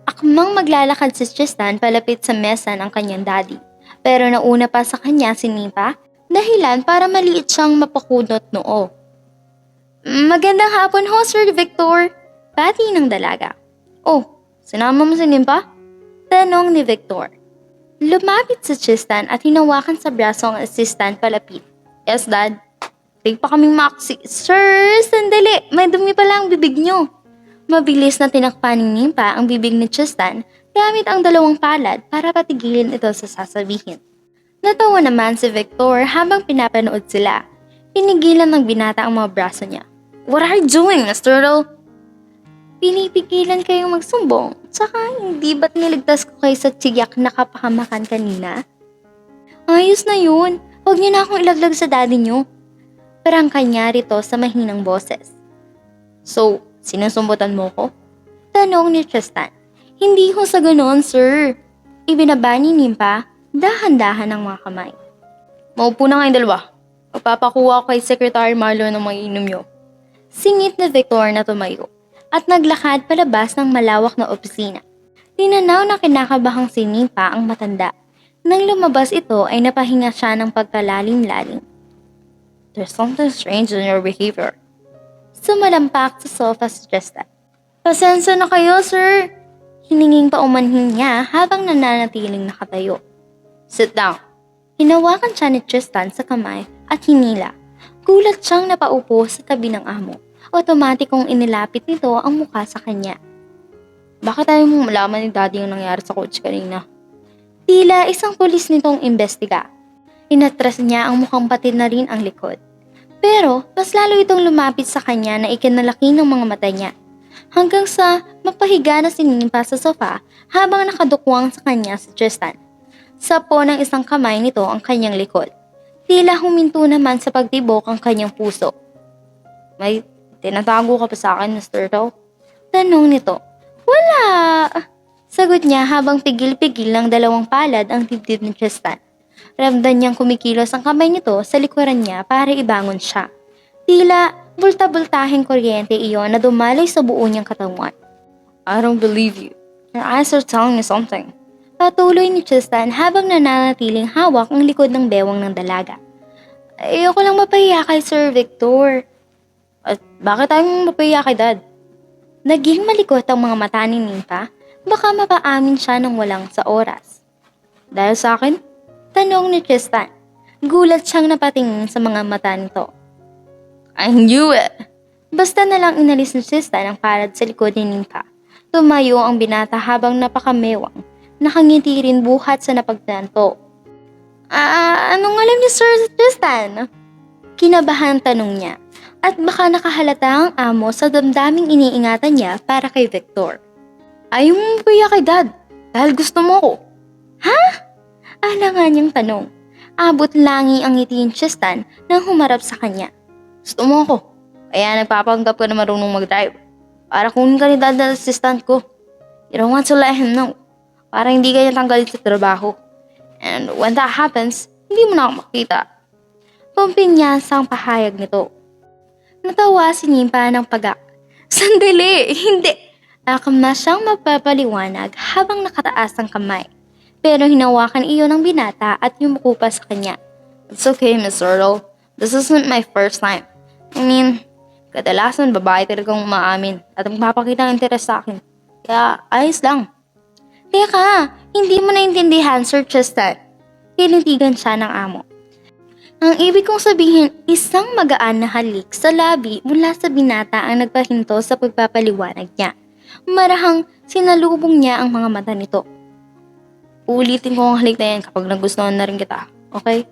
Akmang maglalakad si Tristan palapit sa mesa ng kanyang daddy. Pero nauna pa sa kanya si Nipa, dahilan para maliit siyang mapakudot noo. Magandang hapon ho, Sir Victor. Bati ng dalaga. Oh, sinama mo si Nimpa? Tanong ni Victor. Lumapit si Tristan at hinawakan sa braso ang assistant palapit. Yes, Dad. Big pa kaming maksi. Sir, sandali. May dumi pala ang bibig nyo. Mabilis na tinakpan ni Nimpa ang bibig ni Tristan gamit ang dalawang palad para patigilin ito sa sasabihin. Natawa naman si Victor habang pinapanood sila. Pinigilan ng binata ang mga braso niya. What are you doing, Mr. Turtle? Pinipigilan kayong magsumbong. Tsaka hindi ba't niligtas ko kayo sa tiyak na kapahamakan kanina? Ayos na yun. Huwag niyo na akong ilaglag sa daddy niyo. Parang kanya rito sa mahinang boses. So, sinusumbutan mo ko? Tanong ni Tristan. Hindi ho sa ganoon, sir. Ibinaba ni Nimpa, dahan-dahan ang mga kamay. Maupo na kayong dalawa. Magpapakuha ko kay Secretary Marlo ng mga inom nyo. Singit na Victor na tumayo at naglakad palabas ng malawak na opisina. Tinanaw na kinakabahang si Nimpa ang matanda. Nang lumabas ito ay napahinga siya ng pagkalalim-lalim. There's something strange in your behavior. Sumalampak sa sofa si Tristan. Pasensya na kayo, sir. Hininging paumanhin niya habang nananatiling nakatayo. Sit down. Hinawakan siya ni Tristan sa kamay at hinila. Gulat siyang napaupo sa tabi ng amo. Otomatikong inilapit nito ang mukha sa kanya. Bakit tayo mong malaman ni Daddy yung nangyari sa coach kanina? Tila isang pulis nitong imbestiga. Inatras niya ang mukhang patid na rin ang likod. Pero mas lalo itong lumapit sa kanya na ikinalaki ng mga mata niya. Hanggang sa mapahiga na sinimpa sa sofa habang nakadukwang sa kanya si Tristan. Sapo ng isang kamay nito ang kanyang likod. Tila huminto naman sa pagtibok ang kanyang puso. May tinatago ka pa sa akin, Mr. Turtle? Tanong nito. Wala! Sagot niya habang pigil-pigil ng dalawang palad ang dibdib ni Tristan. Ramdam niyang kumikilos ang kamay nito sa likuran niya para ibangon siya. Tila bulta-bultahing kuryente iyon na dumaloy sa buo niyang katawan. I don't believe you. Your eyes are telling me something. Patuloy ni Tristan habang nananatiling hawak ang likod ng bewang ng dalaga. Ayoko lang mapahiya kay Sir Victor. At bakit tayong mapahiya kay Dad? Naging malikot ang mga mata ni Nimpa. Baka mapaamin siya ng walang sa oras. Dahil sa akin? Tanong ni Tristan. Gulat siyang napatingin sa mga mata nito. I knew it! Basta na lang inalis ni Tristan ang palad sa likod ni Nimpa. Tumayo ang binata habang napakamewang. Nakangiti rin buhat sa napagtanto. Anong alam niyo, Sir Tristan? Kinabahan tanong niya. At baka nakahalata ang amo sa damdaming iniingatan niya para kay Victor. Ayaw mo mapahiya kay Dad dahil gusto mo ko. Ha? Alangan niyang tanong. Abot langi ang ngiti ni Tristan nang humarap sa kanya. Gusto mo ko, kaya nagpapanggap ka na marunong mag-drive. Para kunin ka ni Dad na assistant ko. You don't want to let him know. Para hindi ka niya tanggalin sa trabaho. And when that happens, hindi mo na ako makita. Pampinyasang pahayag nito. Natawa si Nimpa ng pagak. Sandali, hindi. Akma siyang mapapaliwanag habang nakataas ang kamay. Pero hinawakan iyon ng binata at yumuko pa sa kanya. It's okay, Miss Turtle. This isn't my first time. I mean, kadalasan babae talagang umaamin at magpapakita ng interes sa akin. Kaya ayos lang. Teka, hindi mo naintindihan, Sir Tristan. Tinintigan siya ng amo. Ang ibig kong sabihin, isang magaan na halik sa labi mula sa binata ang nagpahinto sa pagpapaliwanag niya. Marahang sinalubong niya ang mga mata nito. Uulitin ko ang halik na yan kapag nagustuhan na rin kita, okay?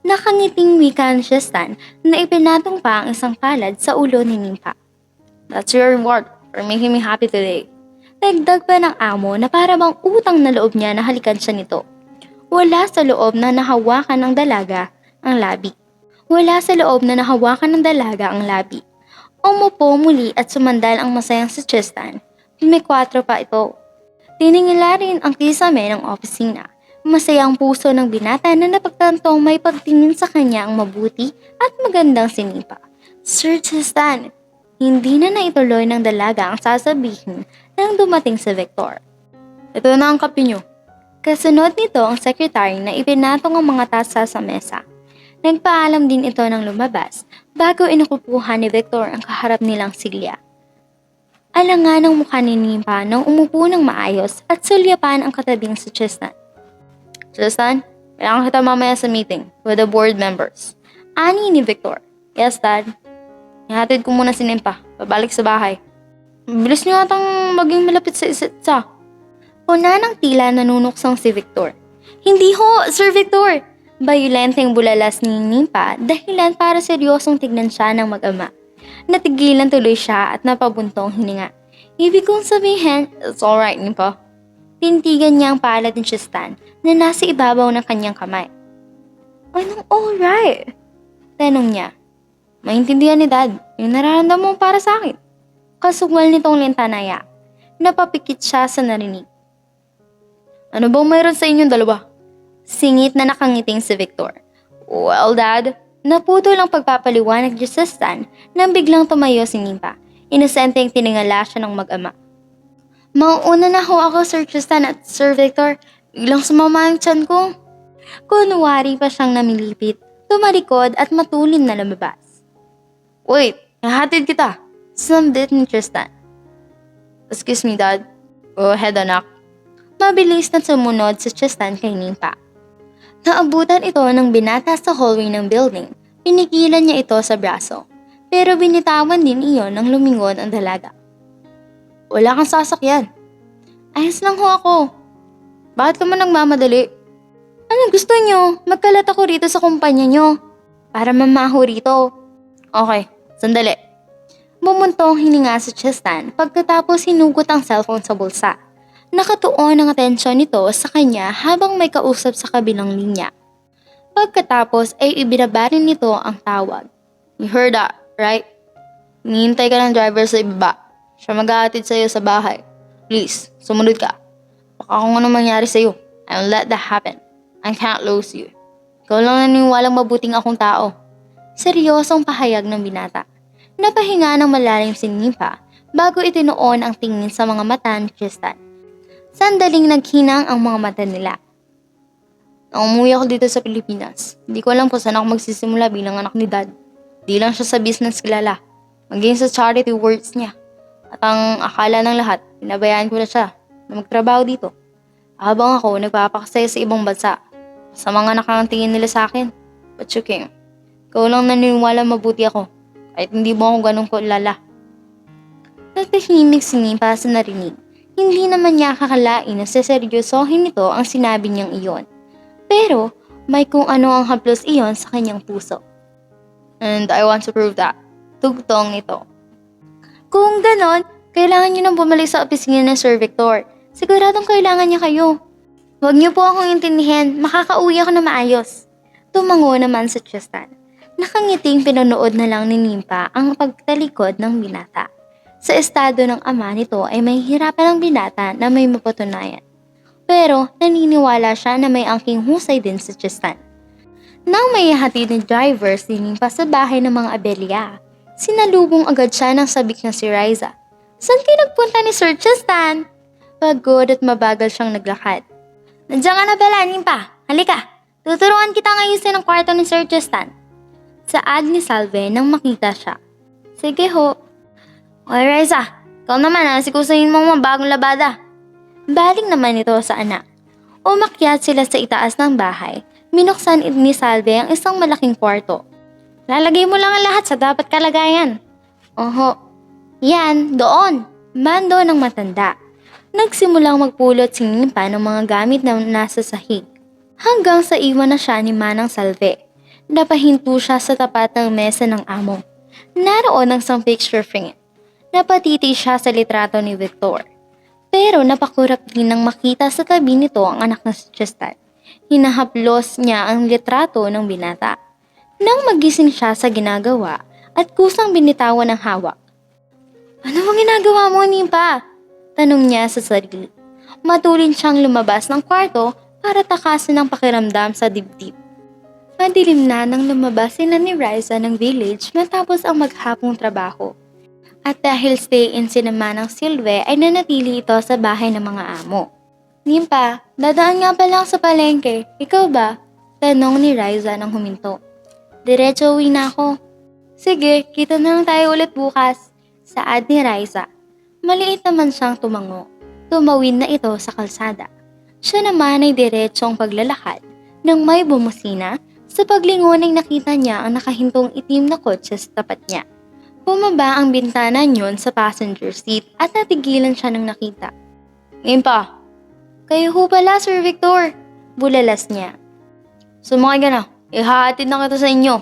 Nakangiting wika ni Tristan na ipinatong pa ang isang palad sa ulo ni Nympha. That's your reward for making me happy today. Dagdag pa ng amo na para bang utang na loob niya na halikan siya nito. Wala sa loob na nahawakan ng dalaga ang labi. Wala sa loob na nahawakan ng dalaga ang labi. Umupo muli at sumandal ang masayang si Tristan. May 4 pa ito. Tiningala rin ang kisame ng opisina. Masayang puso ng binata na napagtantong may pagtingin sa kanya ang mabuti at magandang sinipa. Sir Tristan, hindi na naituloy ng dalaga ang sasabihin nang dumating si Victor. Ito na ang kape niyo. Kasunod nito ang sekretary na ipinatong ang mga tasa sa mesa. Nagpaalam din ito ng lumabas bago inukupuhan ni Victor ang kaharap nilang Silya. Alangan ang mukha ni Nympha nang umupo ng maayos at sulyapan ang katabing si Tristan. Tristan, kailangan kita mamaya sa meeting with the board members. Ani ni Victor. Yes, Dad. Ihatid ko muna si Nympha. Babalik sa bahay. Bilis niyo atang maging malapit sa isa't isa. Una ng tila nanunuksang si Victor. Hindi ho, Sir Victor! Bayulenteng bulalas ni Nympha dahilan para seryosong tignan siya ng mag-ama. Natigilan tuloy siya at napabuntong hininga. Ibig kong sabihin, it's alright, Nympha. Tintigan niya ang palad ni Tristan na nasa ibabaw ng kanyang kamay. Anong alright? Tanong niya. Maintindihan ni Dad, yung nararamdaman mo para sa akin. Kasugwal nitong lentanaya. Napapikit siya sa narinig. Ano bang mayroon sa inyong dalawa? Singit na nakangiting si Victor. Well, Dad, naputol ang pagpapaliwanag ni Tristan nang biglang tumayo si Nympha. Inosenteng tiningala siya ng mag-ama. Mauuna na ho ako, Sir Tristan at Sir Victor. Biglang sumama ang tiyan ko. Kunwari pa siyang namilipit, tumalikod at matulin na lumabas. Wait, nahatid kita. Sambit ni Tristan. Excuse me, Dad. Go ahead, anak. Mabilis na sumunod si Tristan kay Nympha. Naabutan ito ng binata sa hallway ng building. Pinigilan niya ito sa braso. Pero binitawan din iyon nang lumingon ang dalaga. Wala kang sasakyan. Ayos lang ho ako. Bakit ka man nagmamadali? Anong gusto niyo? Magkalat ako rito sa kumpanya niyo. Para mamaho rito. Okay, sandali. Bumuntong hininga si Tristan pagkatapos hinugot ang cellphone sa bulsa. Nakatuon ang atensyon nito sa kanya habang may kausap sa kabilang linya. Pagkatapos ay ibinaba rin nito ang tawag. You heard that, right? Hinihintay ka ng driver sa ibaba. Siya mag-aatid sa'yo sa bahay. Please, sumunod ka. Baka kung ano mangyari sa'yo, I won't let that happen. I can't lose you. Ikaw lang naniniwalang mabuting akong tao. Seryosong pahayag ng binata. Napahinga ng malalim si Nympha bago itinuon ang tingin sa mga mata ni Tristan. Sandaling naghinang ang mga mata nila. Nang umuwi ako dito sa Pilipinas, hindi ko alam kung saan ako magsisimula bilang anak ni Dad. Di lang siya sa business kilala, maging sa charity works niya. At ang akala ng lahat, pinabayaan ko na siya na magtrabaho dito. Habang ako nagpapakasaya sa ibang bansa, sa mga nakatingin nila sa akin. But you came. Ikaw lang naniniwala mabuti ako, kahit hindi mo ako ganun kilala. Natahimik si Nympha sa narinig. Hindi naman niya kakalain na seseryosohin nito ang sinabi niyang iyon. Pero may kung ano ang haplos iyon sa kanyang puso. And I want to prove that. Tugtong nito. Kung ganon, kailangan niyo nang bumalik sa opisina ni Sir Victor. Siguradong kailangan niya kayo. Huwag niyo po akong intindihin, makakauwi ako na maayos. Tumango naman si Tristan. Nakangiting pinanood na lang ni Nympha ang pagtalikod ng binata. Sa estado ng ama nito ay may hirapan ang binata na may mapatunayan. Pero naniniwala siya na may angking husay din si Tristan. Nang may hatid ng driver si Nympha sa bahay ng mga Abelia, sinalubong agad siya ng sabik na si Riza. Saan kayo nagpunta ni Sir Tristan? Pagod at mabagal siyang naglakad. Nandiyan ka na pala, Nympha. Halika, tuturuan kita ngayusin ang kwarto ni Sir Tristan. Saad ni Salve nang makita siya. Sige ho. Oy, Riza, ikaw naman sikusahin mo mga bagong labada. Baling naman ito sa anak. Umakyat sila sa itaas ng bahay. Binuksan ni Salve ang isang malaking kwarto. Lalagay mo lang ang lahat sa dapat kalagayan. Oho. Yan, doon. Mando ng matanda. Nagsimulang magpulot si Nimpa ng mga gamit na nasa sahig. Hanggang sa iwan na siya ni Manang Salve. Napahinto siya sa tapat ng mesa ng amo. Naroon ang isang picture frame. Napatiti siya sa litrato ni Victor. Pero napakurap din nang makita sa tabi nito ang anak na si Tristan. Hinahaplos niya ang litrato ng binata. Nang magising siya sa ginagawa at kusang binitawan ng hawak. Ano bang ginagawa mo, Nimpa? Tanong niya sa sarili. Matulin siyang lumabas ng kwarto para takasan ang pakiramdam sa dibdib. Madilim na nang lumabas sila ni Riza ng village matapos ang maghapong trabaho. At dahil stay-in si naman ng Silve ay nanatili ito sa bahay ng mga amo. Nimpa, dadaan nga pa lang sa palengke. Ikaw ba? Tanong ni Riza nang huminto. Diretso uwi na ako. Sige, kita na lang tayo ulit bukas. Saad ni Riza. Maliit naman siyang tumango. Tumawid na ito sa kalsada. Siya naman ay diretsong paglalakad nang may bumusina. Sa paglingon ay nakita niya ang nakahintong itim na kotse sa tapat niya. Bumaba ang bintana niyon sa passenger seat at natigilan siya nang nakita. Nimpa, kayo ho pala, Sir Victor. Bulalas niya. Sumakay ka na. Ihahatid na kita sa inyo.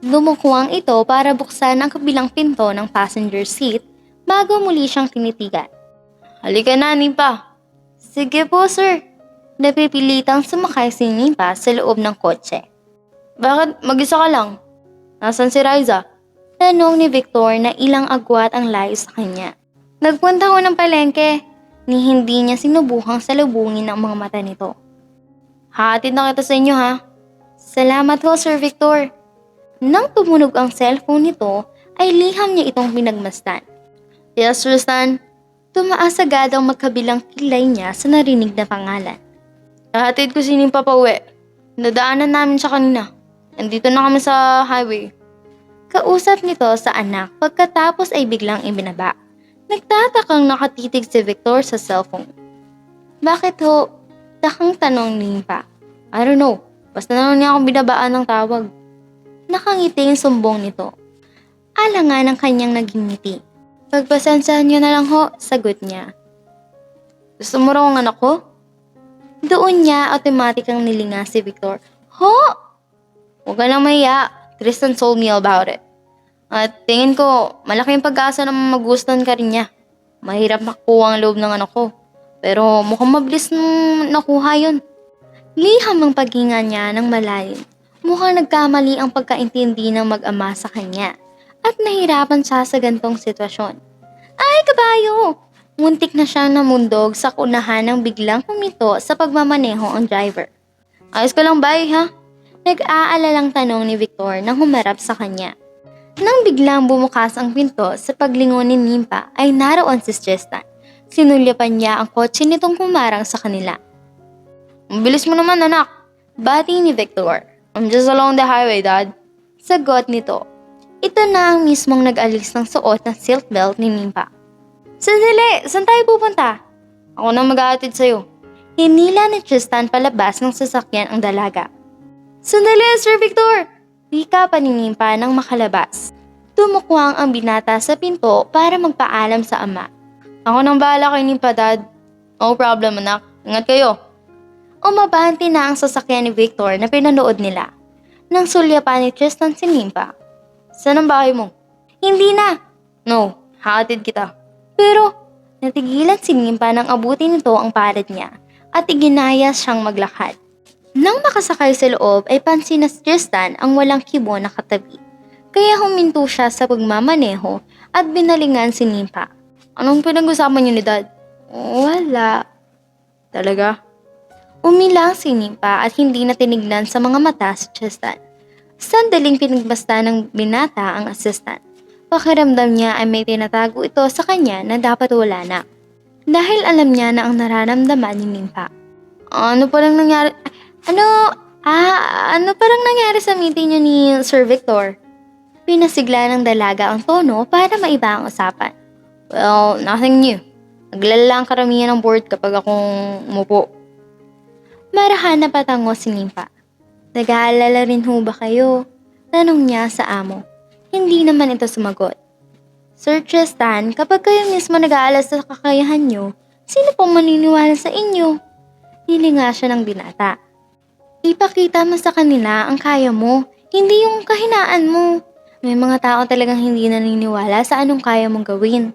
Lumukuwang ito para buksan ang kabilang pinto ng passenger seat bago muli siyang tinitigan. Halika na, Nimpa. Sige po, sir. Napipilitang sumakay si Nimpa sa loob ng kotse. Bakit mag-isa ka lang? Nasaan si Riza? Tanong ni Victor na ilang agwat ang layo sa kanya. Nagpunta ko ng palengke, ni hindi niya sinubuhang salubungin ang mga mata nito. Hatid na kita sa inyo ha. Salamat ho, Sir Victor. Nang tumunog ang cellphone nito, ay liham niya itong pinagmasdan. Yes, Tristan. Tumaas agad ang magkabilang kilay niya sa narinig na pangalan. Hatid ko si Nimpa pa uwi. Nadaanan namin siya kanina. Nandito na kami sa highway. Kausap nito sa anak pagkatapos ay biglang ibinaba. Nagtatakang nakatitig si Victor sa cellphone. Bakit ho? Takang tanong ni Nimpa. I don't know. Basta na lang niya akong binabaan ng tawag. Nakangiti yung sumbong nito. Alangan ang kanyang naging ngiti. Pagpasensyahan niyo na lang ho, sagot niya. Gusto mo raw ang anak ko? Doon niya automatikang nilinga si Victor. Ho? Huwag ka nang mahiya. Tristan told me about it. At tingin ko, malaking pag-asa na magustuhan ka rin niya. Mahirap makuha ang loob ng anak ko. Pero mukhang mabilis nung nakuha yun. Liham ang paghinga niya ng malalim. Mukhang nagkamali ang pagkaintindi ng mag-ama sa kanya. At nahirapan siya sa gantong sitwasyon. Ay, kabayo! Muntik na siyang namundog sa kunahan ng biglang humito sa pagmamaneho ang driver. Ayos ka lang ba, ha? Nag-aalalang tanong ni Victor nang humarap sa kanya. Nang biglang bumukas ang pinto sa paglingon ni Nimpa ay naroon si Tristan. Sinulyapan niya ang kotse nitong humarang sa kanila. Ang bilis mo naman, anak. Bati ni Victor. I'm just along the highway, Dad. Sagot nito. Ito na ang mismong nag-alis ng suot ng seatbelt ni Nimpa. Sandali! Saan tayo pupunta? Ako na mag-aatid sa'yo. Hinila ni Tristan palabas ng sasakyan ang dalaga. Sandali, Sir Victor! Wika pa ni Nimpa nang makalabas. Tumukwang ang binata sa pinto para magpaalam sa ama. Ako nang bahala kay Nimpa, Dad. No problem, anak. Ingat kayo. Umabante na ang sasakyan ni Victor na pinanood nila. Nang sulyapan ni Tristan si Nimpa. Saan ang bahay mo? Hindi na. No, hatid kita. Pero, natigilan si Nimpa nang abutin nito ang palad niya at iginaya siyang maglakad. Nang makasakay sa loob ay pansin na si Tristan ang walang kibo na katabi. Kaya huminto siya sa pagmamaneho at binalingan si Nimpa. Anong pinag-usapan niyo ni Dad? Wala. Talaga? Umilang si Nimpa at hindi na tinignan sa mga mata si Tristan. Sandaling pinagbasta ng binata ang assistant. Pakiramdam niya ay may tinatago ito sa kanya na dapat wala na. Dahil alam niya na ang nararamdaman ni Nimpa. Ano parang nangyari sa meeting niyo ni Sir Victor? Pinasigla ng dalaga ang tono para maiba ang usapan. Well, nothing new. Naglalala ang karamihan ng board kapag akong umupo. Marahan na patango si Nimpa. Nag-aalala rin ho ba kayo? Tanong niya sa amo. Hindi naman ito sumagot. Sir Tristan, kapag kayo mismo nag-aalala sa kakayahan niyo, sino pong maniniwala sa inyo? Hilinga siya ng binata. Ipakita mo sa kanila ang kaya mo, hindi yung kahinaan mo. May mga tao talagang hindi naniniwala sa anong kaya mong gawin.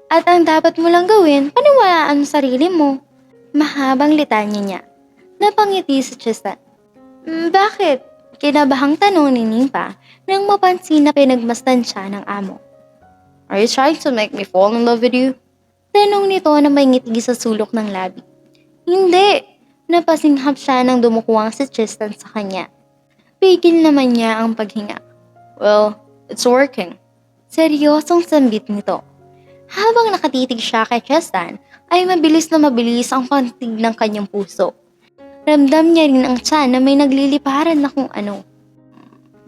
At ang dapat mo lang gawin, paniwalaan ang sarili mo. Mahabang litanya niya. Napangiti si Tristan. Bakit? Kinabahang tanong ni Nimpa nang mapansin na pinagmasdan siya ng amo. Are you trying to make me fall in love with you? Tanong nito na may ngiti sa sulok ng labi. Hindi! Napasinghap siya nang dumukuwang si Tristan sa kanya. Pigil naman niya ang paghinga. Well, it's working. Seryosong sambit nito. Habang nakatitig siya kay Tristan, ay mabilis ang pantig ng kanyang puso. Ramdam niya rin ang tiyan na may nagliliparan na kung ano.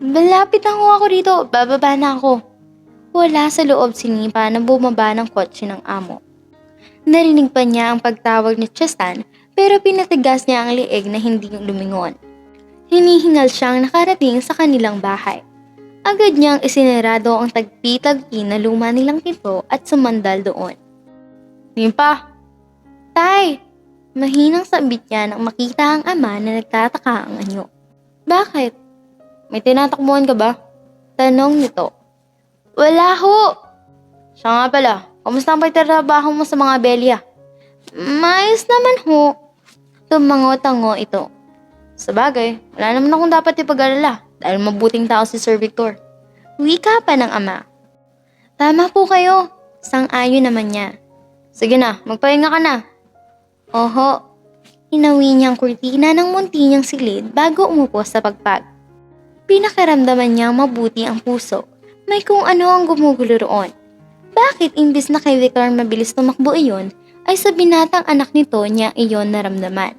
Malapit na ako rito, bababa na ako. Wala sa loob si Nipa na bumaba ng kotse ng amo. Narinig pa niya ang pagtawag ni Tristan pero pinatigas niya ang liig na hindi lumingon. Hinihingal siyang nakarating sa kanilang bahay. Agad niyang isinarado ang tagpi-tagpi na luma nilang pinto at sumandal doon. Nimpa! Tay! Mahinang sambit niya nang makita ang ama na nagtataka ang anyo. Bakit? May tinatakbuhan ka ba? Tanong nito. Wala ho! Siya nga pala, kamusta ang pagtatrabaho mo sa mga belya? Maayos naman ho. Tumango-tango ito. Sabagay, wala naman akong dapat ipag-alala dahil mabuting tao si Sir Victor. Wika pa ng ama. Tama po kayo, sang-ayon naman niya. Sige na, magpahinga ka na. Oho, inawi niyang kurtina ng munti niyang silid bago umupo sa pagpag. Pinakaramdaman niyang mabuti ang puso. May kung ano ang gumugulo roon. Bakit imbis na kay Victor mabilis tumakbo iyon, ay sa binatang anak nito niya iyon naramdaman?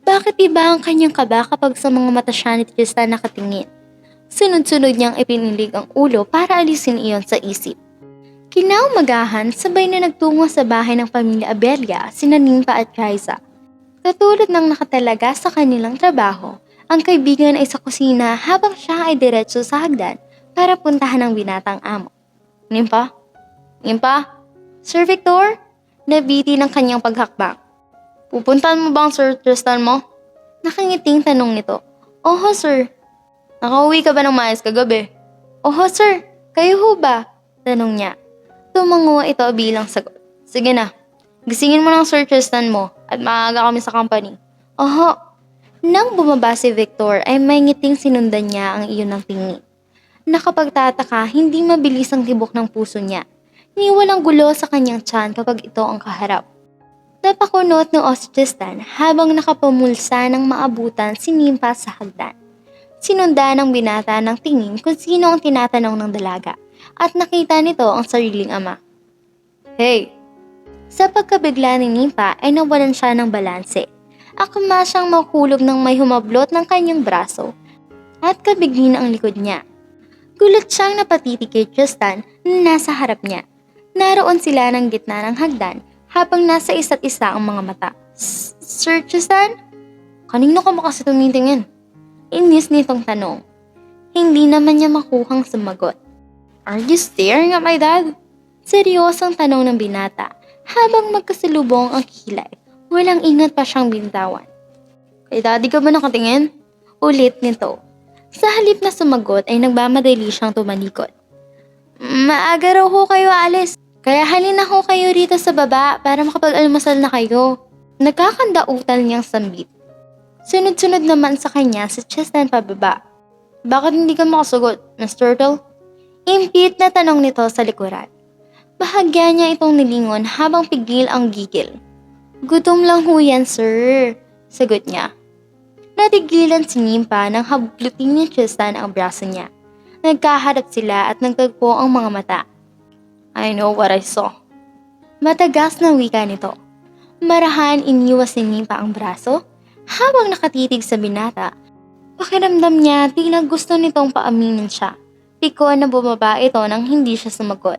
Bakit iba ang kanyang kaba kapag sa mga mata siya ni Tristan nakatingin? Sunod-sunod niyang ipinilig ang ulo para alisin iyon sa isip. Kinaumagahan, sabay na nagtungo sa bahay ng pamilya Abelia, sina Nimpa at Raisa. Katulad ng nakatalaga sa kanilang trabaho, ang kaibigan ay sa kusina habang siya ay diretso sa hagdan para puntahan ang binatang amo. Nimpa? Nimpa? Sir Victor? Nabiti ng kanyang paghakbang. Pupuntahan mo ba ang Sir Tristan mo? Nakangiting tanong nito. Oho, sir. Nakauwi ka ba ng maayos kagabi? Oho, sir. Kayo ho ba? Tanong niya. Tumango ito bilang sagot. Sige na, gisingin mo ng Sir Tristan mo at maaga kami sa company. Oho. Nang bumaba si Victor ay may ngiting sinundan niya ang iyon ng tingin. Nakapagtataka, hindi mabilis ang tibok ng puso niya. Ni walang gulo sa kanyang tiyan kapag ito ang kaharap. Napakunot ng si Tristan habang nakapamulsa ng maabutan si Nimpa sa hagdan. Sinundan ng binata ng tingin kung sino ang tinatanong ng dalaga. At nakita nito ang sariling ama. Hey! Sa pagkabigla ni Nimpa ay nawalan siya ng balanse. Akma siyang makulog ng may humablot ng kanyang braso at kabigin ang likod niya. Gulat siyang napatitig kay Tristan na nasa harap niya. Naroon sila ng gitna ng hagdan habang nasa isa't isa ang mga mata. Sir Tristan? Kanino ka ba kasi tumitingin? Inis nitong tanong. Hindi naman niya makuhang sumagot. Are you staring at my dad? Seryosong tanong ng binata habang magkasalubong ang kilay. Walang ingat pa siyang bintawan. Kay daddy ka ba nakatingin? Ulit nito. Sa halip na sumagot ay nagmamadali siyang tumalikod. Maaga raw ho kayo alis. Kaya halina ho kayo rito sa baba para makapag-almusal na kayo. Nagkakandautal niyang sambit. Sunod-sunod naman sa kanya si Tristan pababa. Bakit hindi ka makasagot, Miss Turtle? Impit na tanong nito sa likuran. Bahagya niya itong nilingon habang pigil ang gigil. Gutom lang ho yan, sir. Sagot niya. Natigilan si Nimpa nang hablutin ni Tristan ang braso niya. Nagkaharap sila at nagtagpo ang mga mata. I know what I saw. Matagas na wika nito. Marahan iniwas ni Nimpa ang braso habang nakatitig sa binata. Pakiramdam niya tila gusto nitong paaminin siya. Piko na bumaba ito nang hindi siya sumagot.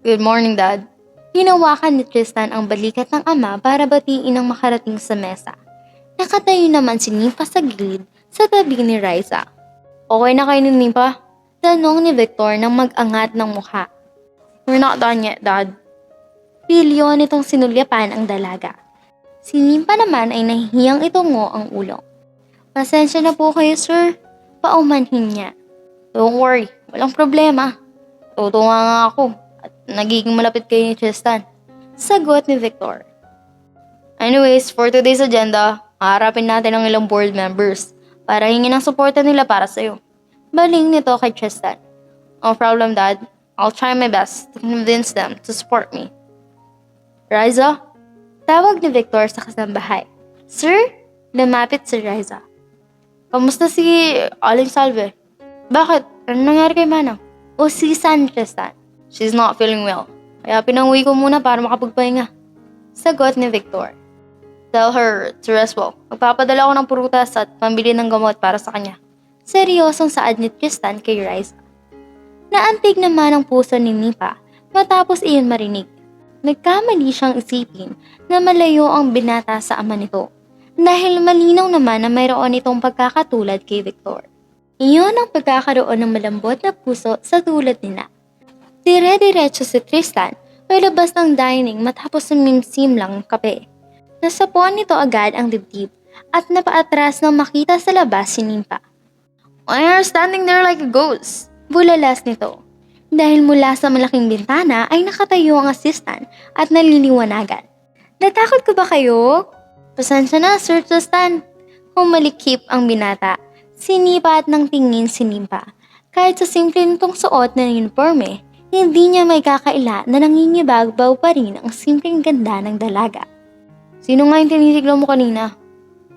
Good morning, Dad. Hinawakan ni Tristan ang balikat ng ama para batiin ang makarating sa mesa. Nakatayo naman si Nimpa sa gilid sa tabi ni Riza. Okay na kayo ni Nimpa? Tanong ni Victor nang mag-angat ng mukha. We're not done yet, Dad. Pilyo nitong sinulyapan ang dalaga. Si Nimpa naman ay nahihiyang itungo ang ulo. Pasensya na po kayo, sir. Paumanhin niya. Don't worry, walang problema. Tutunga nga ako at nagiging malapit kayo ni Tristan. Sagot ni Victor. Anyways, for today's agenda, haharapin natin ang ilang board members para hingin ang suporta nila para sa'yo. Baling nito kay Tristan. No problem, Dad. I'll try my best to convince them to support me. Riza? Tawag ni Victor sa kasambahay. Sir? Lumapit si Riza. Kamusta si Aling Salve? Bakit? Ano nangyari kay Manang? O si San Tristan? She's not feeling well. Kaya pinanguwi ko muna para makapagpahinga. Sagot ni Victor. Tell her to rest well. Magpapadala ko ng prutas at pambili ng gamot para sa kanya. Seryosong saad ni Tristan kay Riza. Naantig naman ang puso ni Nipa matapos iyon marinig. Nagkamali siyang isipin na malayo ang binata sa ama nito dahil malinaw naman na mayroon itong pagkakatulad kay Victor. Iyon ang pagkakaroon ng malambot na puso sa tulad nila. Dire-diretso si Tristan palabas ng dining matapos sumimsim lang ang kape. Nasapuan nito agad ang dibdib at napaatras nang makita sa labas si Nimpa. Why are you standing there like a ghost? Bulalas nito. Dahil mula sa malaking bintana ay nakatayo ang assistant at naliliwanagan. Natakot ko ba kayo? Pasensya na, Sir Tristan. Humalikip ang binata. Sinipat ng tingin si Nimpa. Kahit sa simple nitong suot na uniforme, hindi niya may kakaila na nangingibagbaw pa rin ang simpleng ganda ng dalaga. Sino nga yung tinitignan mo kanina?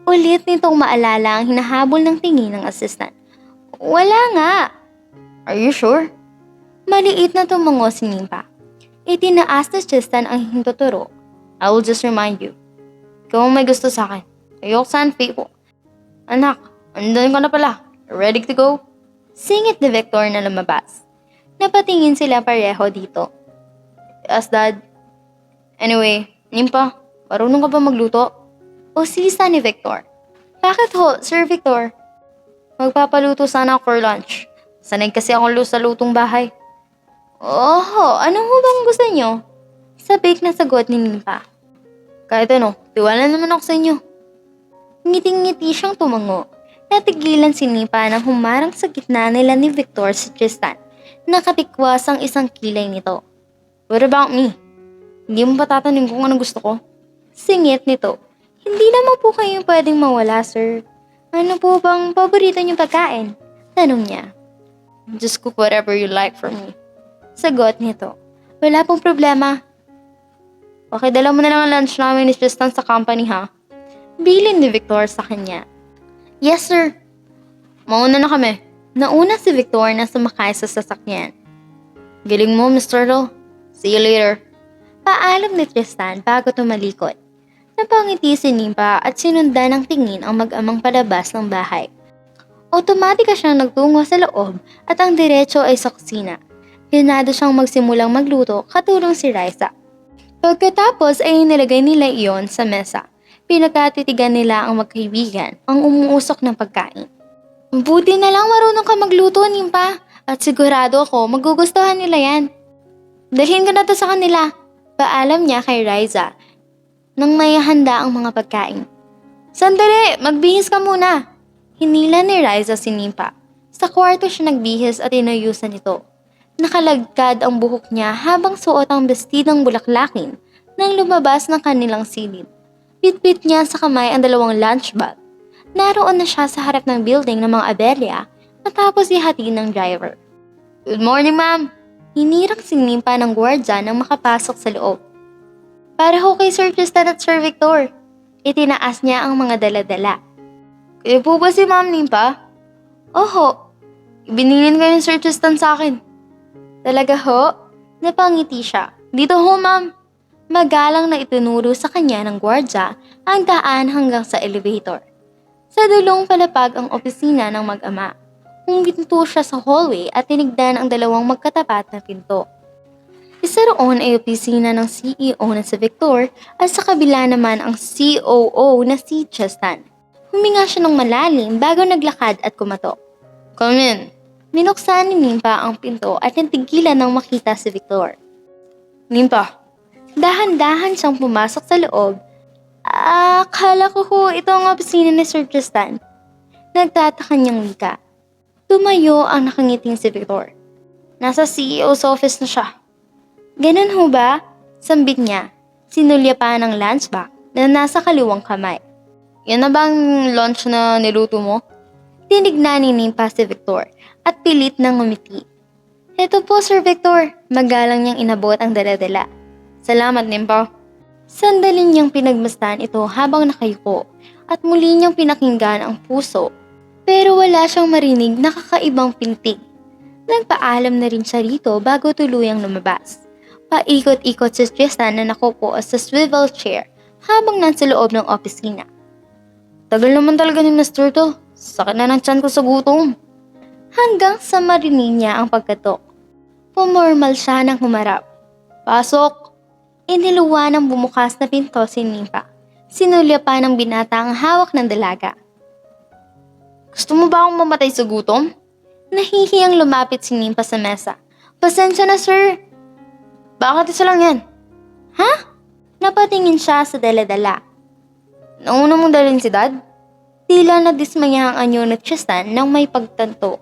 Ulit nitong maalala ang hinahabol ng tingin ng assistant. Wala nga. Are you sure? Maliit na tumango si Nimpa. Itinaas na Tristan ang hintuturo. I will just remind you. Ikaw ang may gusto sa akin. Ayok saan faithful. Anak, andun ka na pala. Ready to go? Singit ni Victor na lumabas. Napatingin sila pareho dito. Yes, Dad. Anyway, Nimpa, marunong ka ba magluto? O sisa ni Victor. Bakit ho, Sir Victor? Magpapaluto sana ako for lunch. Sanay kasi akong sa lutong bahay. Oho, ano ho bang gusto nyo? Sabik na sagot ni Nimpa. Kahit ano, tiwala naman ako sa inyo. Ngiting-ngiti siyang tumango. Natigilan si Nimpa nang humarang sa gitna nila ni Victor si Tristan. Nakatikwas ang isang kilay nito. What about me? Hindi mo ba tatanim kung ano gusto ko? Singit nito. Hindi naman po kayo pwedeng mawala, sir. Ano po bang paborito niyong pagkain? Tanong niya. Just cook whatever you like for me. Sagot nito. Wala pong problema. Okay, dala mo na lang ang lunch namin ni Tristan sa company, ha? Bilin ni Victor sa kanya. Yes, sir. Mauna na kami. Nauna si Victor na sumakay sa sasakyan. Galing mo, Mr. Turtle. See you later. Paalam ni Tristan bago tumalikod. Napangiti si Nimpa at sinundan ng tingin ang mag-amang palabas ng bahay. Otomatika siyang nagtungo sa loob at ang diretso ay sa kusina. Ganado siyang magsimulang magluto katulong si Riza. Pagkatapos ay inilagay nila iyon sa mesa. Pinagkatitigan nila ang magkaibigan ang umuusok ng pagkain. Buti na lang marunong ka magluto, Nimpa. At sigurado ako magugustuhan nila yan. Dalhin ko na to sa kanila. Paalam niya kay Riza nang may handa ang mga pagkain. Sandali, magbihis ka muna. Hinila ni Riza si Nimpa. Sa kwarto siya nagbihis at inayusan ito. Nakalagkad ang buhok niya habang suot ang bestidang bulaklakin nang lumabas ng kanilang silid. Bitbit niya sa kamay ang dalawang lunch bag. Naroon na siya sa harap ng building ng mga Abelia matapos ihatid ng driver. Good morning, ma'am. Hinirang si Nimpa ng gwardya nang makapasok sa loob. Para ho kay Sir Tristan at Sir Victor. Itinaas niya ang mga dala-dala. Kayo po ba si Ma'am Nimpa? Oho. Ibinilin kayo ni Sir Tristan sa akin. Talaga ho? Napangiti siya. Dito ho, ma'am. Magalang na itinuro sa kanya ng gwardya ang daan hanggang sa elevator. Sa dulong palapag ang opisina ng mag-ama. Huminto siya sa hallway at tinignan ang dalawang magkatapat na pinto. Isa roon ay opisina ng CEO na si Victor at sa kabila naman ang COO na si Tristan. Huminga siya ng malalim bago naglakad at kumatok. Come in. Minuksan ni Nimpa ang pinto at natigilan nang makita si Victor. Nimpa. Dahan-dahan siyang pumasok sa loob. Akala ko ito ang opisina ni Sir Tristan. Nagtataka niyang wika. Tumayo ang nakangiting si Victor. Nasa CEO's office na siya. Ganun ho ba? Sambit niya. Sinulya pa ng lunchbox na nasa kaliwang kamay. Yan na bang lunch na niluto mo? Tinignan ni Nimpa si Victor at pilit nang ngumiti. Ito po, Sir Victor. Magalang niyang inabot ang dala-dala. Salamat, Nimpa. Sandali niyang pinagmasdan ito habang nakayuko at muli niyang pinakinggan ang puso. Pero wala siyang marinig na kakaibang pintig. Nagpaalam na rin siya rito bago tuluyang lumabas. Paikot-ikot si Tristan na nakupo sa swivel chair habang nasa loob ng opisina. Tagal naman talaga ni Mr. to. Sakit na ng tiyan ko sa gutom. Hanggang sa marinig niya ang pagkatok. Pumormal siya nang humarap. Pasok! Iniluwa ng bumukas na pinto si Nimpa. Sinulya pa ng binata ang hawak ng dalaga. Gusto mo ba akong mamatay sa gutom? Nahihiyang lumapit si Nimpa sa mesa. Pasensya na, sir. Bakit isa lang yan? Ha? Napatingin siya sa dala-dala. Nauna mong dalhin si Dad? Tila na dismaya ang anyo ni Tristan nang may pagtanto.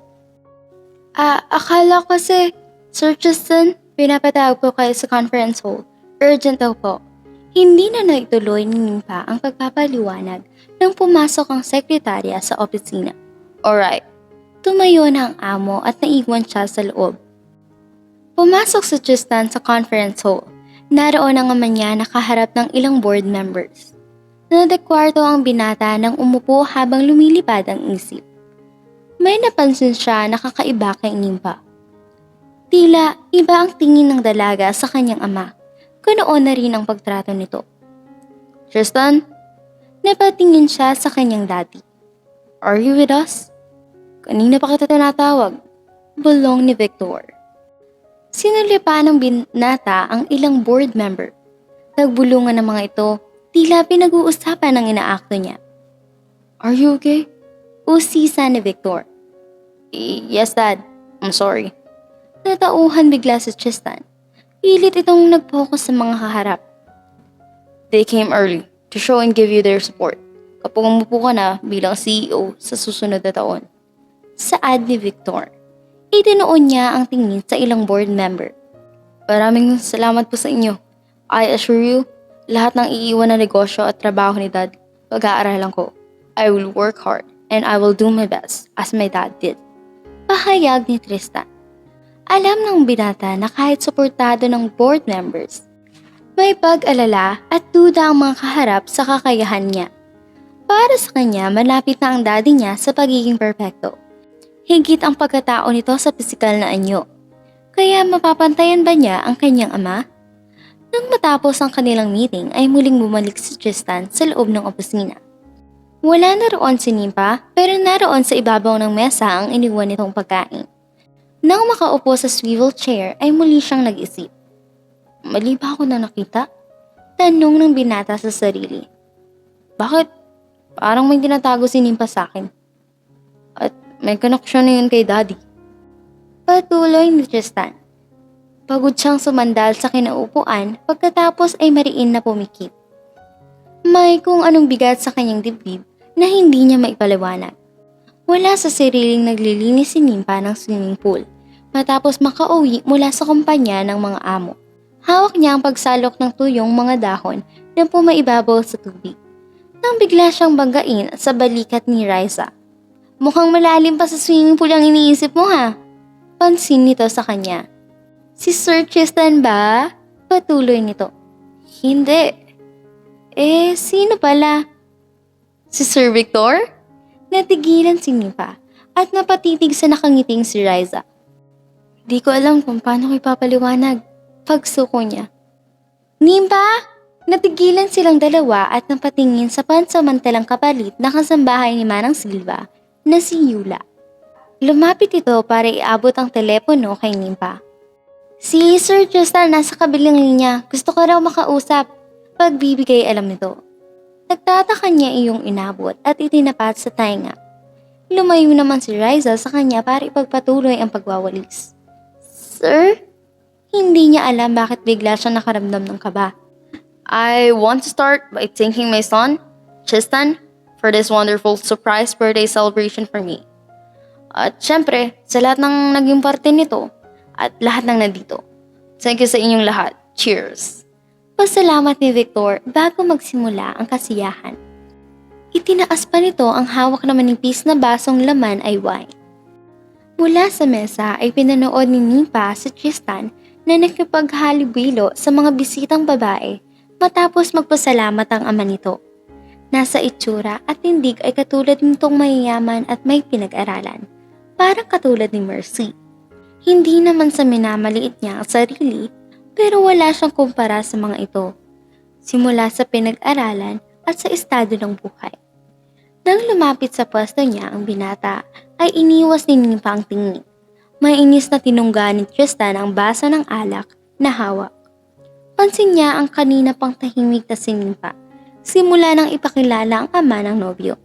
Akala ko kasi, Sir Tristan, pinapatawag ko kayo sa conference hall. Urgent daw po. Hindi na naituloy ni Nimpa ang pagpapaliwanag nang pumasok ang sekretarya sa opisina. Alright. Tumayo na ang amo at naiwan siya sa loob. Pumasok si Tristan sa conference hall. Naroon ang ama niya nakaharap ng ilang board members. Nadekwarto ang binata nang umupo habang lumilipad ang isip. May napansin siya na kakaiba kay Nimpa. Tila iba ang tingin ng dalaga sa kanyang ama. Ganoon na rin ang pagtrato nito. Tristan, napatingin siya sa kanyang daddy. Are you with us? Kanina pa kita tinatawag. Bulong ni Victor. Sinulya pa ng binata ang ilang board member. Nagbulungan ng mga ito, tila pinag-uusapan ang inaakto niya. Are you okay? Usisa ni Victor. Yes, Dad. I'm sorry. Natauhan bigla si Tristan. Pilit itong nag-focus sa mga kaharap. They came early to show and give you their support kapag umupo ka na bilang CEO sa susunod na taon. Saad ni Victor. Itinuon niya ang tingin sa ilang board member. Maraming salamat po sa inyo. I assure you, lahat ng iiwan na negosyo at trabaho ni Dad, pag-aaralan ko. I will work hard and I will do my best as my dad did. Pahayag ni Tristan. Alam ng binata na kahit suportado ng board members, may pag-alala at duda ang mga kaharap sa kakayahan niya. Para sa kanya, malapit na ang daddy niya sa pagiging perpekto. Higit ang pagkatao nito sa pisikal na anyo. Kaya mapapantayan ba niya ang kanyang ama? Nang matapos ang kanilang meeting ay muling bumalik si Tristan sa loob ng opisina. Wala na roon si Nimpa pero naroon sa ibabaw ng mesa ang iniwan nitong pagkain. Nang makaupo sa swivel chair ay muli siyang nag-isip. Mali ba ako na nakita? Tanong ng binata sa sarili. Bakit? Parang may tinatago si Nimpa sa akin. At may koneksyon na yun kay Daddy. Patuloy ni Tristan. Pagod siyang sumandal sa kinaupuan pagkatapos ay mariin na pumikit. May kung anong bigat sa kanyang dibdib na hindi niya maipaliwanag. Wala sa sariling naglilinis si Nimpa ng swimming pool matapos makauwi mula sa kumpanya ng mga amo. Hawak niya ang pagsalok ng tuyong mga dahon na pumaibabaw sa tubig. Nang bigla siyang banggain sa balikat ni Riza. Mukhang malalim pa sa swimming pool ang iniisip mo ha? Pansin nito sa kanya. Si Sir Tristan ba? Patuloy nito. Hindi. Sino pala? Si Sir Victor? Natigilan si Nimpa at napatitig sa nakangiting si Riza. Di ko alam kung paano ko ipapaliwanag. Pagsuko niya. Nimpa! Natigilan silang dalawa at napatingin sa pansamantalang kapalit na kasambahay ni Manang Silva na si Yula. Lumapit ito para iabot ang telepono kay Nimpa. Si Sir Tristan nasa kabilang linya. Gusto ko raw makausap. Pagbibigay alam nito. Nagtataka niya iyong inabot at itinapat sa tainga. Lumayo naman si Riza sa kanya para ipagpatuloy ang pagwawalis. Sir? Hindi niya alam bakit bigla siya nakaramdam ng kaba. I want to start by thanking my son, Tristan, for this wonderful surprise birthday celebration for me. At syempre, sa lahat ng naging parte nito at lahat ng nandito. Thank you sa inyong lahat. Cheers! Pasalamat ni Victor bago magsimula ang kasiyahan. Itinaas pa nito ang hawak na manipis na basong laman ay wine. Mula sa mesa ay pinanood ni Nipa si Tristan na nakipaghalubilo sa mga bisitang babae matapos magpasalamat ang ama nito. Nasa itsura at tindig ay katulad nitong mayayaman at may pinag-aralan, parang katulad ni Mercy. Hindi naman sa minamaliit niya ang sarili, pero wala siyang kumpara sa mga ito. Simula sa pinag-aralan at sa estado ng buhay. Nang lumapit sa pwesto niya ang binata, ay iniwas ni Nipa ang tingin. Mainis na tinungga ni Tristan ang baso ng alak na hawak. Pansin niya ang kanina pang tahimik na si Nipa, simula nang ipakilala ang ama ng nobyo.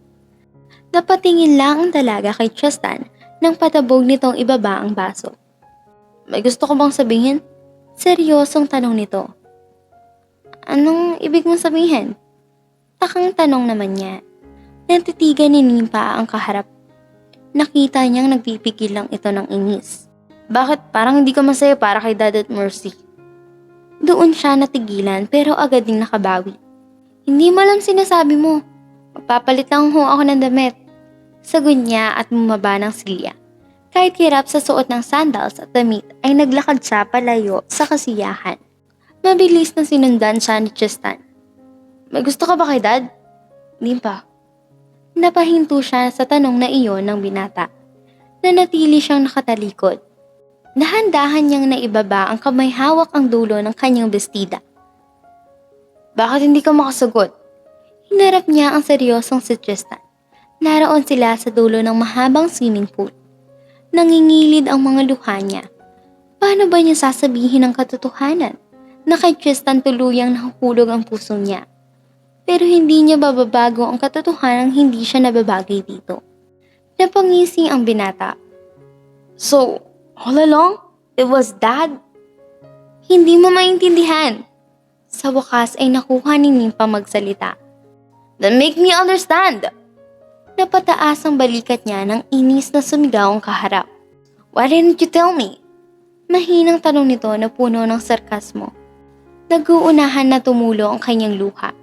Napatingin lang ang dalaga kay Tristan nang patabog nitong ibaba ang baso. May gusto ko bang sabihin? Seryosong tanong nito. Anong ibig mong sabihin? Takang tanong naman niya. Natitigan ni Nipa ang kaharap. Nakita niyang nagpipigil lang ito ng inis. Bakit parang hindi ka masaya para kay Dad at Mercy? Doon siya natigilan pero agad ding nakabawi. Hindi mo alam sinasabi mo. Magpapalit lang ho ako ng damit. Sagot niya at bumaba ng silya. Kahit hirap sa suot ng sandals at damit ay naglakad siya palayo sa kasiyahan. Mabilis na sinundan siya ni Tristan. May gusto ka ba kay Dad? Hindi pa. Napahinto siya sa tanong na iyon ng binata. Nanatili siyang nakatalikod. Dahan-dahan niyang naibaba ang kamay hawak ang dulo ng kanyang bestida. Bakit hindi ka makasagot? Hinarap niya ang seryosong si Tristan. Naroon sila sa dulo ng mahabang swimming pool. Nangingilid ang mga luha niya. Paano ba niya sasabihin ang katotohanan? Na kay Tristan tuluyang nahuhulog ang puso niya. Pero hindi niya bababago ang katotohanan hindi siya nababagay dito. Napangisi ang binata. So, all along, it was Dad? Hindi mo maintindihan. Sa wakas ay nakuha ni Nipa magsalita. Then make me understand. Napataas ang balikat niya ng inis na sumigaw ang kaharap. Why didn't you tell me? Mahinang tanong nito na puno ng sarkasmo. Nag-uunahan na tumulo ang kanyang luha.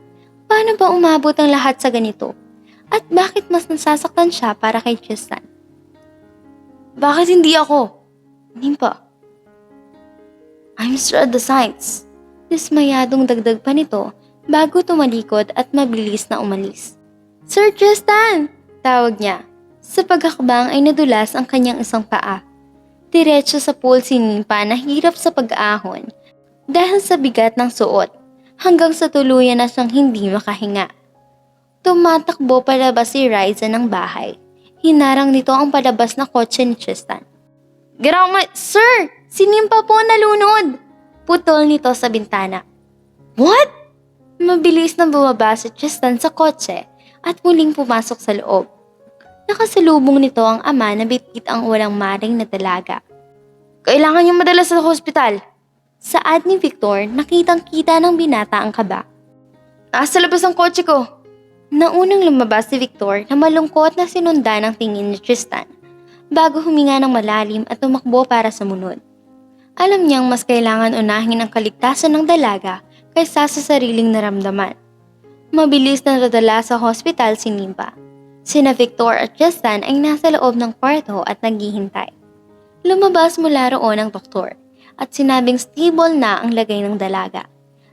Paano ba umabot ang lahat sa ganito? At bakit mas nasasaktan siya para kay Tristan? Bakit hindi ako? Nipa. I'm sure the signs. Dismayadong dagdag pa nito bago tumalikod at mabilis na umalis. Sir Tristan! Tawag niya. Sa paghakbang ay nadulas ang kanyang isang paa. Diretso sa pool si Nipa na hirap sa pag-ahon dahil sa bigat ng suot. Hanggang sa tuluyan na siyang hindi makahinga. Tumatakbo palabas si Riza ng bahay. Hinarang nito ang palabas na kotse ni Tristan. Get out my... Sir! Si Nimpa po nalunod! Putol nito sa bintana. What? Mabilis na bumaba si Tristan sa kotse at muling pumasok sa loob. Nakasalubong nito ang ama na bitbit ang walang maring na dalaga. Kailangan niyong madala sa hospital. Saad ni Victor, nakitang-kita ng binata ang kaba. Nasa labas ang kotse ko. Naunang lumabas si Victor na malungkot na sinundan ang tingin ni Tristan bago huminga ng malalim at tumakbo para sa munod. Alam niyang mas kailangan unahin ang kaligtasan ng dalaga kaysa sa sariling naramdaman. Mabilis na nadala sa hospital si Nimpa. Sina Victor at Tristan ay nasa loob ng kwarto at naghihintay. Lumabas mula roon ang doktor at sinabing stable na ang lagay ng dalaga.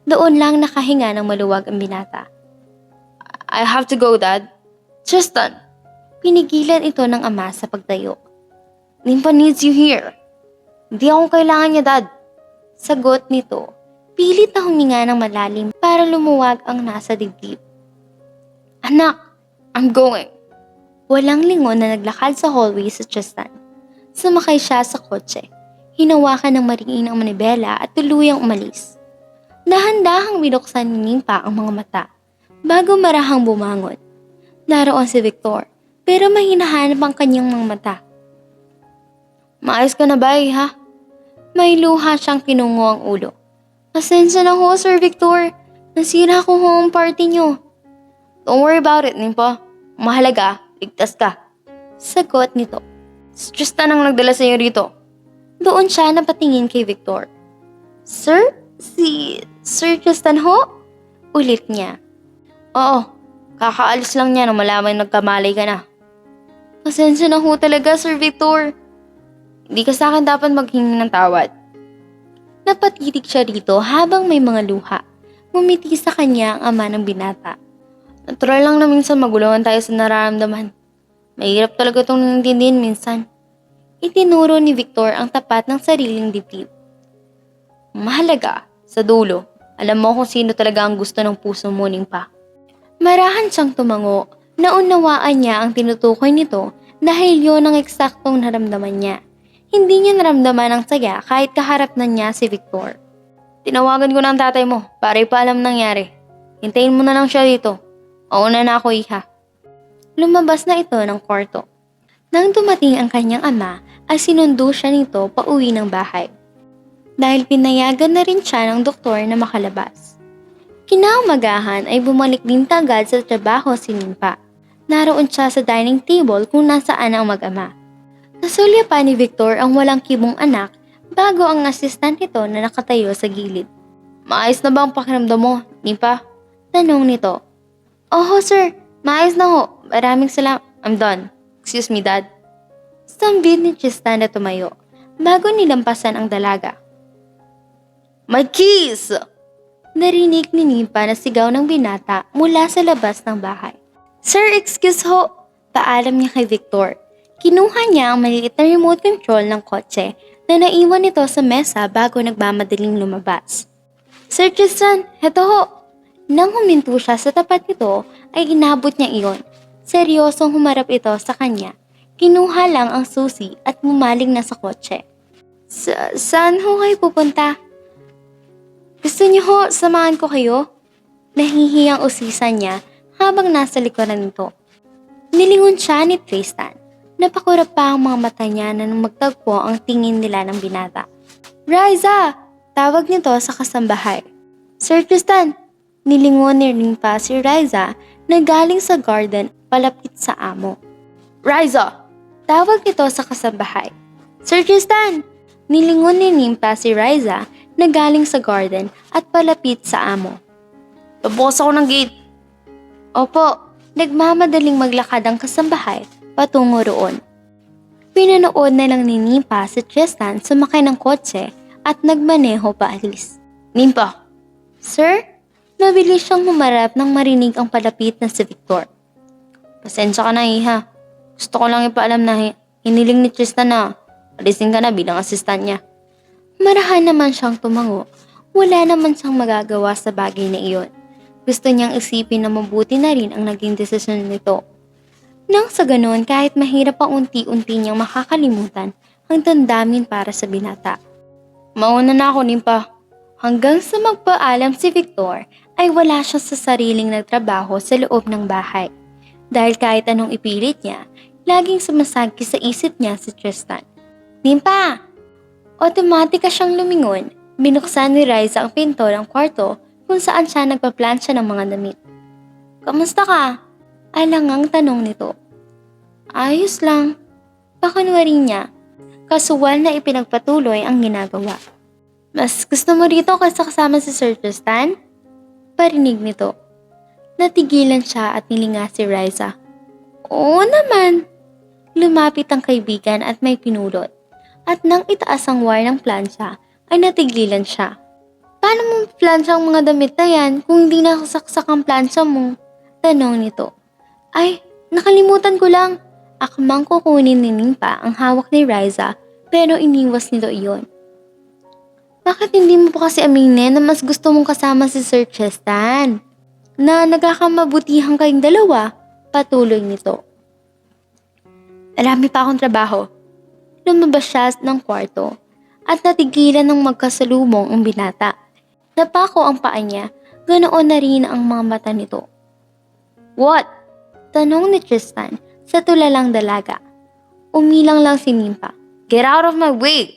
Doon lang nakahinga ng maluwag ang binata. I have to go, Dad. Tristan! Pinigilan ito ng ama sa pagtayo. Nimpa needs you here. Hindi akong kailangan niya, Dad. Sagot nito. Pilit na huminga ng malalim para lumuwag ang nasa dibdib. Anak, I'm going. Walang lingon na naglakad sa hallway sa Tristan. Sumakay siya sa kotse. Hinawakan ng mariin ang manibela at tuluyang umalis. Dahan-dahang binuksan ni Nimpa ang mga mata. bago marahang bumangon. Naroon si Victor, pero may hinahanap ang kanyang mga mata. Maayos ka na ba, ha? May luha siyang tinungo ang ulo. Pasensya na ho, Sir Victor. Nasira ko ho ang party niyo. Don't worry about it, Nimpa. Mahalaga, ligtas ka. Sagot nito. Si Tristan ang nagdala sa iyo rito. Doon siya napatingin kay Victor. Sir? Si Sir Tristan ho? Ulit niya. Oo, kakaalis lang niya nang malamang nagkamalay ka na. Pasensya na ho talaga, Sir Victor. Hindi ka sa akin dapat maghingi ng tawad. Napatitig siya rito habang may mga luha. Ngumiti sa kanya ang ama ng binata. Natural lang na minsan magulungan tayo sa nararamdaman. Mahirap talaga itong naiintindihan minsan. Itinuro ni Victor ang tapat ng sariling dibdib. Mahalaga, sa dulo, alam mo kung sino talaga ang gusto ng puso mo, Nimpa. Marahan siyang tumango, naunawaan niya ang tinutukoy nito dahil yun ang eksaktong naramdaman niya. Hindi niya naramdaman ang saya kahit kaharap na niya si Victor. Tinawagan ko ng tatay mo para ipaalam nangyari. Hintayin mo na lang siya dito. Mauna na ako, iha. Lumabas na ito ng kwarto. Nang dumating ang kanyang ama, ay sinundo siya nito pauwi ng bahay. Dahil pinayagan na rin siya ng doktor na makalabas. Kinaumagahan ay bumalik din tagad sa trabaho si Nimpa. Naroon siya sa dining table kung nasaan ang mag-ama. Nasulya pa ni Victor ang walang kibong anak bago ang assistant nito na nakatayo sa gilid. Maayos na ba ang pakiramdam mo, Nimpa? Tanong nito. Oh, sir. Maayos na ho. Maraming salamat. I'm done. Excuse me, Dad. Sambid ni Tristan na tumayo bago nilampasan ang dalaga. My keys! Narinig ni Nimpa na sigaw ng binata mula sa labas ng bahay. Sir, excuse ho. Paalam niya kay Victor. Kinuha niya ang maliit na remote control ng kotse na naiwan nito sa mesa bago nagmamadaling lumabas. Sir Tristan, heto ho. Nang huminto siya sa tapat nito ay inabot niya iyon. Seryosong humarap ito sa kanya. Kinuha lang ang susi at mumaling na sa kotse. Saan ho kayo pupunta? Gusto niyo ho, samahan ko kayo? Nahihiyang usisan niya habang nasa likuran nito. Nilingon siya ni Tristan. Napakurap pa ang mga mata niya na nang magtagpo ang tingin nila ng binata. Riza! Tawag nito sa kasambahay. Sir Tristan! Nilingon ni Nimpa si Riza na galing sa garden palapit sa amo. Riza! Tawag nito sa kasambahay. Sir Tristan! Nilingon ni Nimpa si Riza na galing sa garden at palapit sa amo. Tabukas ako ng gate. Opo, nagmamadaling maglakad ang kasambahay patungo roon. Pinanood na lang ni Nimpa si Tristan sumakay ng kotse at nagmaneho paalis. Nimpa! Sir? Mabilis siyang humarap nang marinig ang palapit na si Victor. Pasensya ka na, iha. Gusto ko lang ipaalam na hiniling ni Tristan na alisin ka na bilang assistant niya. Marahan naman siyang tumango. Wala naman siyang magagawa sa bagay na iyon. Gusto niyang isipin na mabuti na rin ang naging desisyon nito. Nang sa ganoon, kahit mahirap ang unti-unti niyang makakalimutan ang damdamin para sa binata. Mauna na ako, Nimpa. Hanggang sa magpaalam si Victor ay wala siya sa sariling nagtrabaho sa loob ng bahay. Dahil kahit anong ipilit niya, laging sumasagi sa isip niya si Tristan. Nimpa! Otomatika siyang lumingon. Binuksan ni Riza ang pinto ng kwarto kung saan siya nagpaplansya ng mga damit. Kamusta ka? Alangang tanong nito. Ayos lang. Pakunwari niya. Kasuwal na ipinagpatuloy ang ginagawa. Mas gusto mo rito kaysa kasama si Sir Tristan? Parinig nito. Natigilan siya at nilinga si Riza. Oo naman. Lumapit ang kaibigan at may pinulot. At nang itaas ang wire ng plansya, ay natigilan siya. Paano mo plansya ang mga damit na yan kung hindi nakasaksak ang plansya mo? Tanong nito. Ay, nakalimutan ko lang. Akmang kukunin ni Nimpa ang hawak ni Riza pero iniwas nito iyon. Bakit hindi mo pa kasi aminin na mas gusto mong kasama si Sir Tristan? Na nagkakamabutihan kayong dalawa? Patuloy nito. Marami pa akong trabaho. Lumabas siya ng kwarto at natigilan ng magkasalubong ang binata. Napako ang paa niya, ganoon na rin ang mga mata nito. What? Tanong ni Tristan sa tulalang dalaga. Umilang lang si Nimpa. Get out of my way!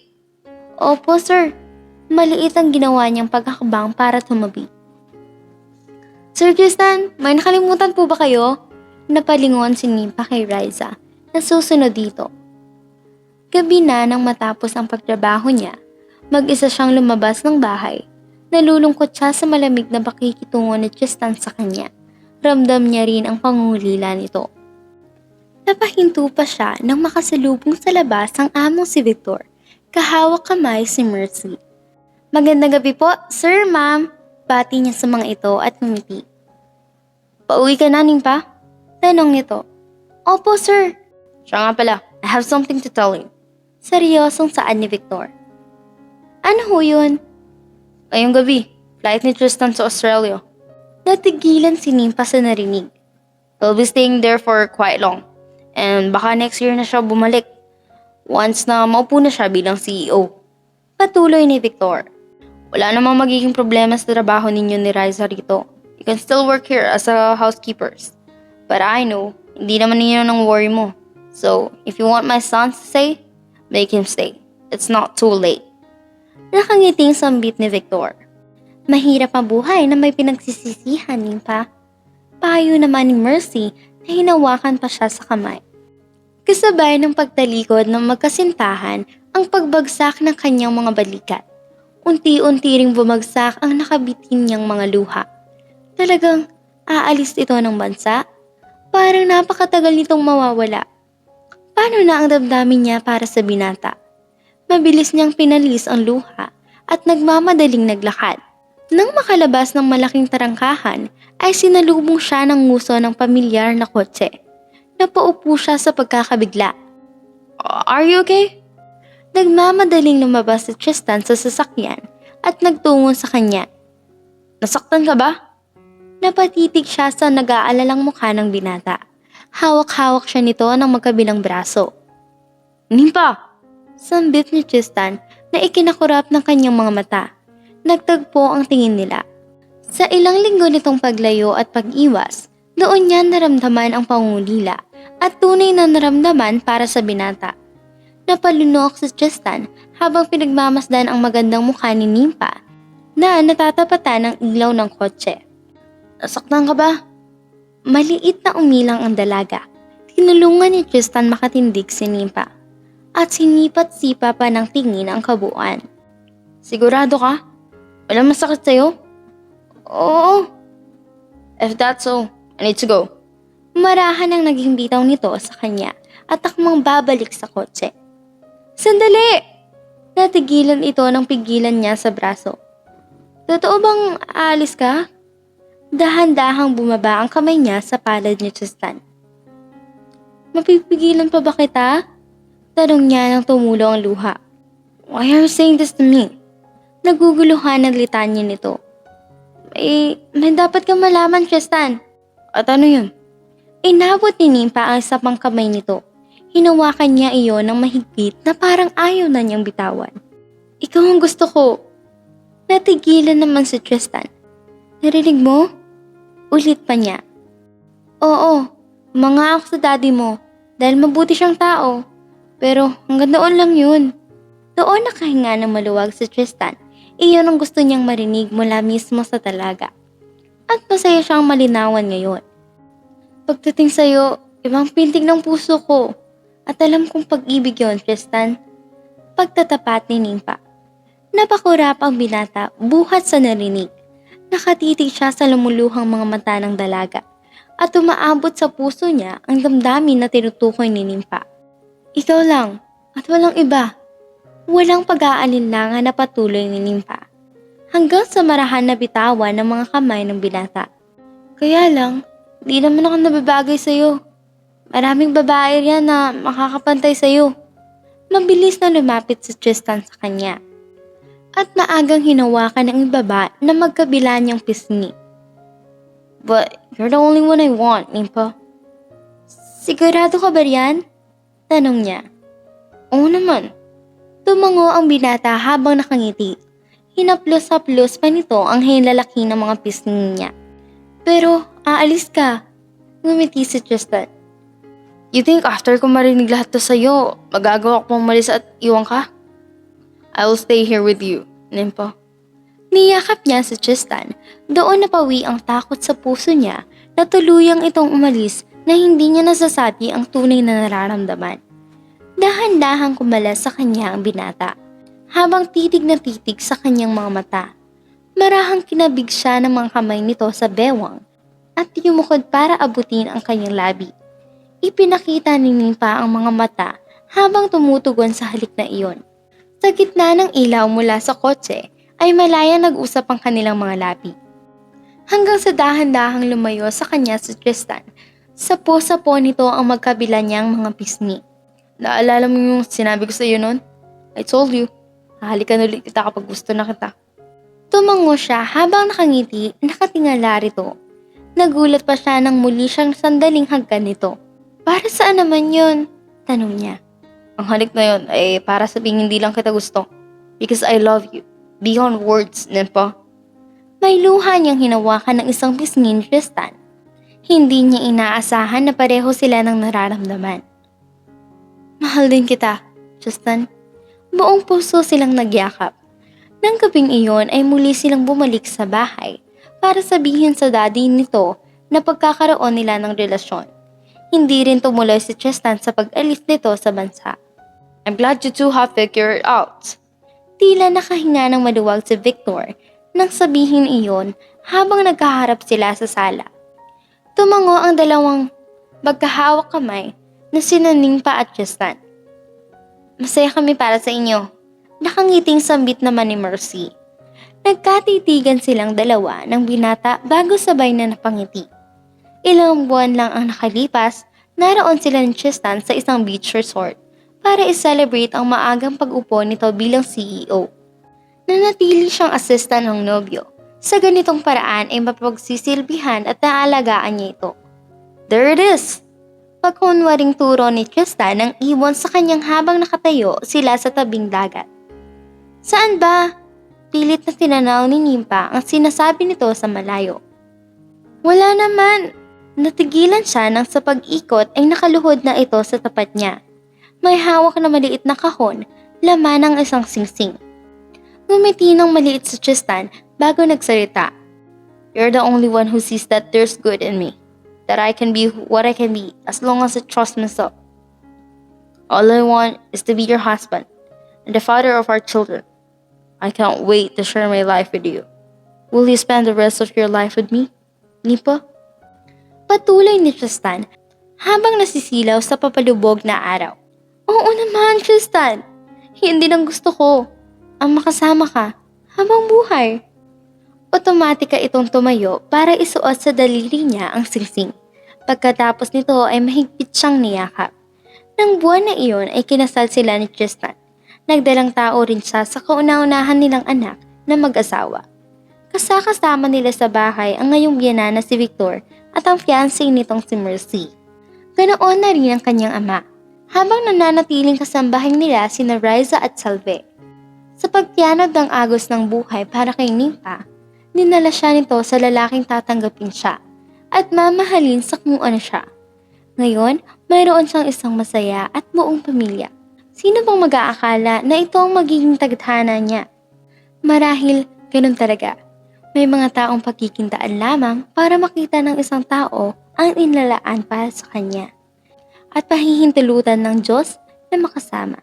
Opo, sir. Maliit ang ginawa niyang paghakbang para tumabi. Sir Tristan, may nakalimutan po ba kayo? Napalingon si Nimpa kay Riza na susunod dito. Gabi na nang matapos ang pagtrabaho niya, mag-isa siyang lumabas ng bahay. Nalulungkot siya sa malamig na pakikitungo ni Tristan sa kanya. Ramdam niya rin ang pangungulila nito. Napahinto pa siya nang makasalubong sa labas ang among si Victor. Kahawak kamay si Mercy. Magandang gabi po, sir, ma'am. Bati niya sa mga ito at ngumiti. Pauwi ka na, Nimpa? Tanong nito. Opo, sir. Siya nga pala, I have something to tell you. Seryosong saad ni Victor. Ano ho yun? Ngayong gabi, flight ni Tristan sa Australia. Natigilan si Nimpa sa narinig. He'll be staying there for quite long. And baka next year na siya bumalik. Once na maupo na siya bilang CEO. Patuloy ni Victor. Wala namang magiging problema sa trabaho ninyo ni Riza rito. You can still work here as a housekeepers. But I know, hindi naman ninyo nang worry mo. So, if you want my son to stay, make him stay. It's not too late. Nakangiting sambit ni Victor. Mahirap ang buhay na may pinagsisisihan, Nimpa. Payo naman ni Mercy na hinawakan pa siya sa kamay. Kasabay ng pagtalikod ng magkasintahan ang pagbagsak ng kanyang mga balikat. Unti-unti ring bumagsak ang nakabitin niyang mga luha. Talagang aalis ito ng bansa? Parang napakatagal nitong mawawala. Paano na ang damdamin niya para sa binata? Mabilis niyang pinalis ang luha at nagmamadaling naglakad. Nang makalabas ng malaking tarangkahan ay sinalubong siya ng nguso ng pamilyar na kotse. Napaupo siya sa pagkakabigla. Are you okay? Nagmamadaling lumabas si Tristan sa sasakyan at nagtungo sa kanya. Nasaktan ka ba? Napatitig siya sa nag-aalalang mukha ng binata. Hawak-hawak siya nito ng magkabilang braso. Nimpa! Sambit ni Tristan na ikinakurap ng kanyang mga mata. Nagtagpo ang tingin nila. Sa ilang linggo nitong paglayo at pag-iwas, doon niya naramdaman ang pangungulila at tunay na naramdaman para sa binata. Napalunok si Tristan habang pinagmamasdan ang magandang mukha ni Nimpa na natatapatan ng ilaw ng kotse. Nasaktan ka ba? Maliit na umilang ang dalaga. Tinulungan ni Tristan makatindig si Nimpa at sinipat-sipa pa ng tingin ang kabuuan. Sigurado ka? Walang masakit sa'yo? Oo. If that's so, I need to go. Marahan ang naging bitaw nito sa kanya at takmang babalik sa kotse. Sandali! Natigilan ito nang pigilan niya sa braso. Totoo bang aalis ka? Dahan-dahang bumaba ang kamay niya sa palad ni Tristan. Mapipigilan pa ba kita? Tanong niya nang tumulo ang luha. Why are you saying this to me? Naguguluhan ang litanya nito. May dapat kang malaman, Tristan. At ano yun? Inabot ni Nimpa ang isa pang kamay nito. Hinawakan niya iyon ng mahigpit na parang ayaw na niyang bitawan. Ikaw ang gusto ko. Natigilan naman si Tristan. Narinig mo? Ulit pa niya. Oo, mga ako sa daddy mo dahil mabuti siyang tao. Pero hanggang doon lang yun. Doon nakahinga ng maluwag si Tristan. Iyon ang gusto niyang marinig mula mismo sa talaga. At masaya siyang malinawan ngayon. Pagdating sa'yo, ibang pintig ng puso ko. At alam kong pag-ibig yun, Tristan. Pagtatapat ni Nimpa. Napakurap ang binata buhat sa narinig. Nakatitig siya sa lumuluhang mga mata ng dalaga. At umaabot sa puso niya ang damdamin na tinutukoy ni Nimpa. Ikaw lang at walang iba. Walang pag-aalinlangan na patuloy ni Nimpa. Hanggang sa marahan na bitawan ng mga kamay ng binata. Kaya lang, di naman ako nababagay sa'yo. Maraming babae riyan na makakapantay sa'yo. Mabilis na lumapit si Tristan sa kanya. At maagang hinawakan ng ibaba na magkabila niyang pisngi. But you're the only one I want, Nimpa. Sigurado ka ba riyan? Tanong niya. Oo naman. Tumango ang binata habang nakangiti. Hinaplos-haplos pa nito ang hilalaki ng mga pisngi niya. Pero aalis ka. Ngumiti si Tristan. You think after ko marinig lahat to sa'yo, magagawa ko pang malis at iwan ka? I will stay here with you, Nympho. Niyakap niya si Tristan. Doon napawi ang takot sa puso niya na tuluyang itong umalis na hindi niya nasasabi ang tunay na nararamdaman. Dahan-dahang kumalas sa kanya ang binata, habang titig na titig sa kanyang mga mata. Marahang kinabig siya ng mga kamay nito sa bewang at yumukod para abutin ang kanyang labi. Ipinakita ni Nympha ang mga mata habang tumutugon sa halik na iyon. Sa gitna ng ilaw mula sa kotse ay malaya nag-usap ang kanilang mga labi. Hanggang sa dahan-dahang lumayo sa kanya si Tristan, sapo-sapo nito ang magkabila niyang mga pisngi. Naalala mo yung sinabi ko sa iyo noon? I told you, hahalikan ulit kita kapag gusto na kita. Tumango siya habang nakangiti, nakatingala rito. Nagulat pa siya nang muli siyang sandaling hagkan nito. Para saan naman yun? Tanong niya. Ang halik na yun ay para sabihin hindi lang kita gusto. Because I love you. Beyond words, Nympho. May luha niyang hinawakan ng isang pisngi ni Tristan. Hindi niya inaasahan na pareho sila ng nararamdaman. Mahal din kita, Tristan. Buong puso silang nagyakap. Nang gabing iyon ay muli silang bumalik sa bahay para sabihin sa daddy nito na pagkakaroon nila ng relasyon. Hindi rin tumuloy si Tristan sa pag-alis nito sa bansa. I'm glad you two have figured it out. Tila nakahinga ng maluwag si Victor nang sabihin iyon habang nagkaharap sila sa sala. Tumango ang dalawang magkahawak kamay na sina Nympha at Tristan. Masaya kami para sa inyo. Nakangiting sambit naman ni Mercy. Nagkatitigan silang dalawa ng binata bago sabay na napangiti. Ilang buwan lang ang nakalipas, naroon sila ni Tristan sa isang beach resort para i-celebrate ang maagang pag-upo nito bilang CEO. Nanatili siyang assistant ng nobyo. Sa ganitong paraan ay mapagsisilbihan at naalagaan niya ito. There it is! Pagkunwaring turo ni Tristan ang ibon sa kanyang habang nakatayo sila sa tabing dagat. Saan ba? Pilit na tinanaw ni Nympha ang sinasabi nito sa malayo. Wala naman! Natigilan siya nang sa pag-ikot ay nakaluhod na ito sa tapat niya. May hawak na maliit na kahon, laman ng isang singsing. Ngumiti ng maliit sa Tristan bago nagsalita. You're the only one who sees that there's good in me. That I can be what I can be as long as I trust myself. All I want is to be your husband and the father of our children. I can't wait to share my life with you. Will you spend the rest of your life with me, Nympho? Patuloy ni Tristan habang nasisilaw sa papalubog na araw. Oo naman, Tristan. Hindi lang gusto ko ang makasama ka habang buhay. Otomatika itong tumayo para isuot sa daliri niya ang singsing. Pagkatapos nito ay mahigpit siyang niyakap. Nang buwan na iyon ay kinasal sila ni Tristan. Nagdalang tao rin siya sa kauna-unahan nilang anak na mag-asawa. Kasakasama nila sa bahay ang ngayong biyana na si Victor at ang fiancé nitong si Mercy. Ganoon na rin ang kanyang ama, habang nananatiling kasambahay nila sina Riza at Salve. Sa pagtiyanod ng agos ng buhay para kay Nympha, dinala siya nito sa lalaking tatanggapin siya at mamahalin sa kung ano siya. Ngayon, mayroon siyang isang masaya at buong pamilya. Sino bang mag-aakala na ito ang magiging tadhana niya? Marahil, ganun talaga. May mga taong pagkikintaan lamang para makita ng isang tao ang inlalaan para sa kanya at pahihintulutan ng Diyos na makasama.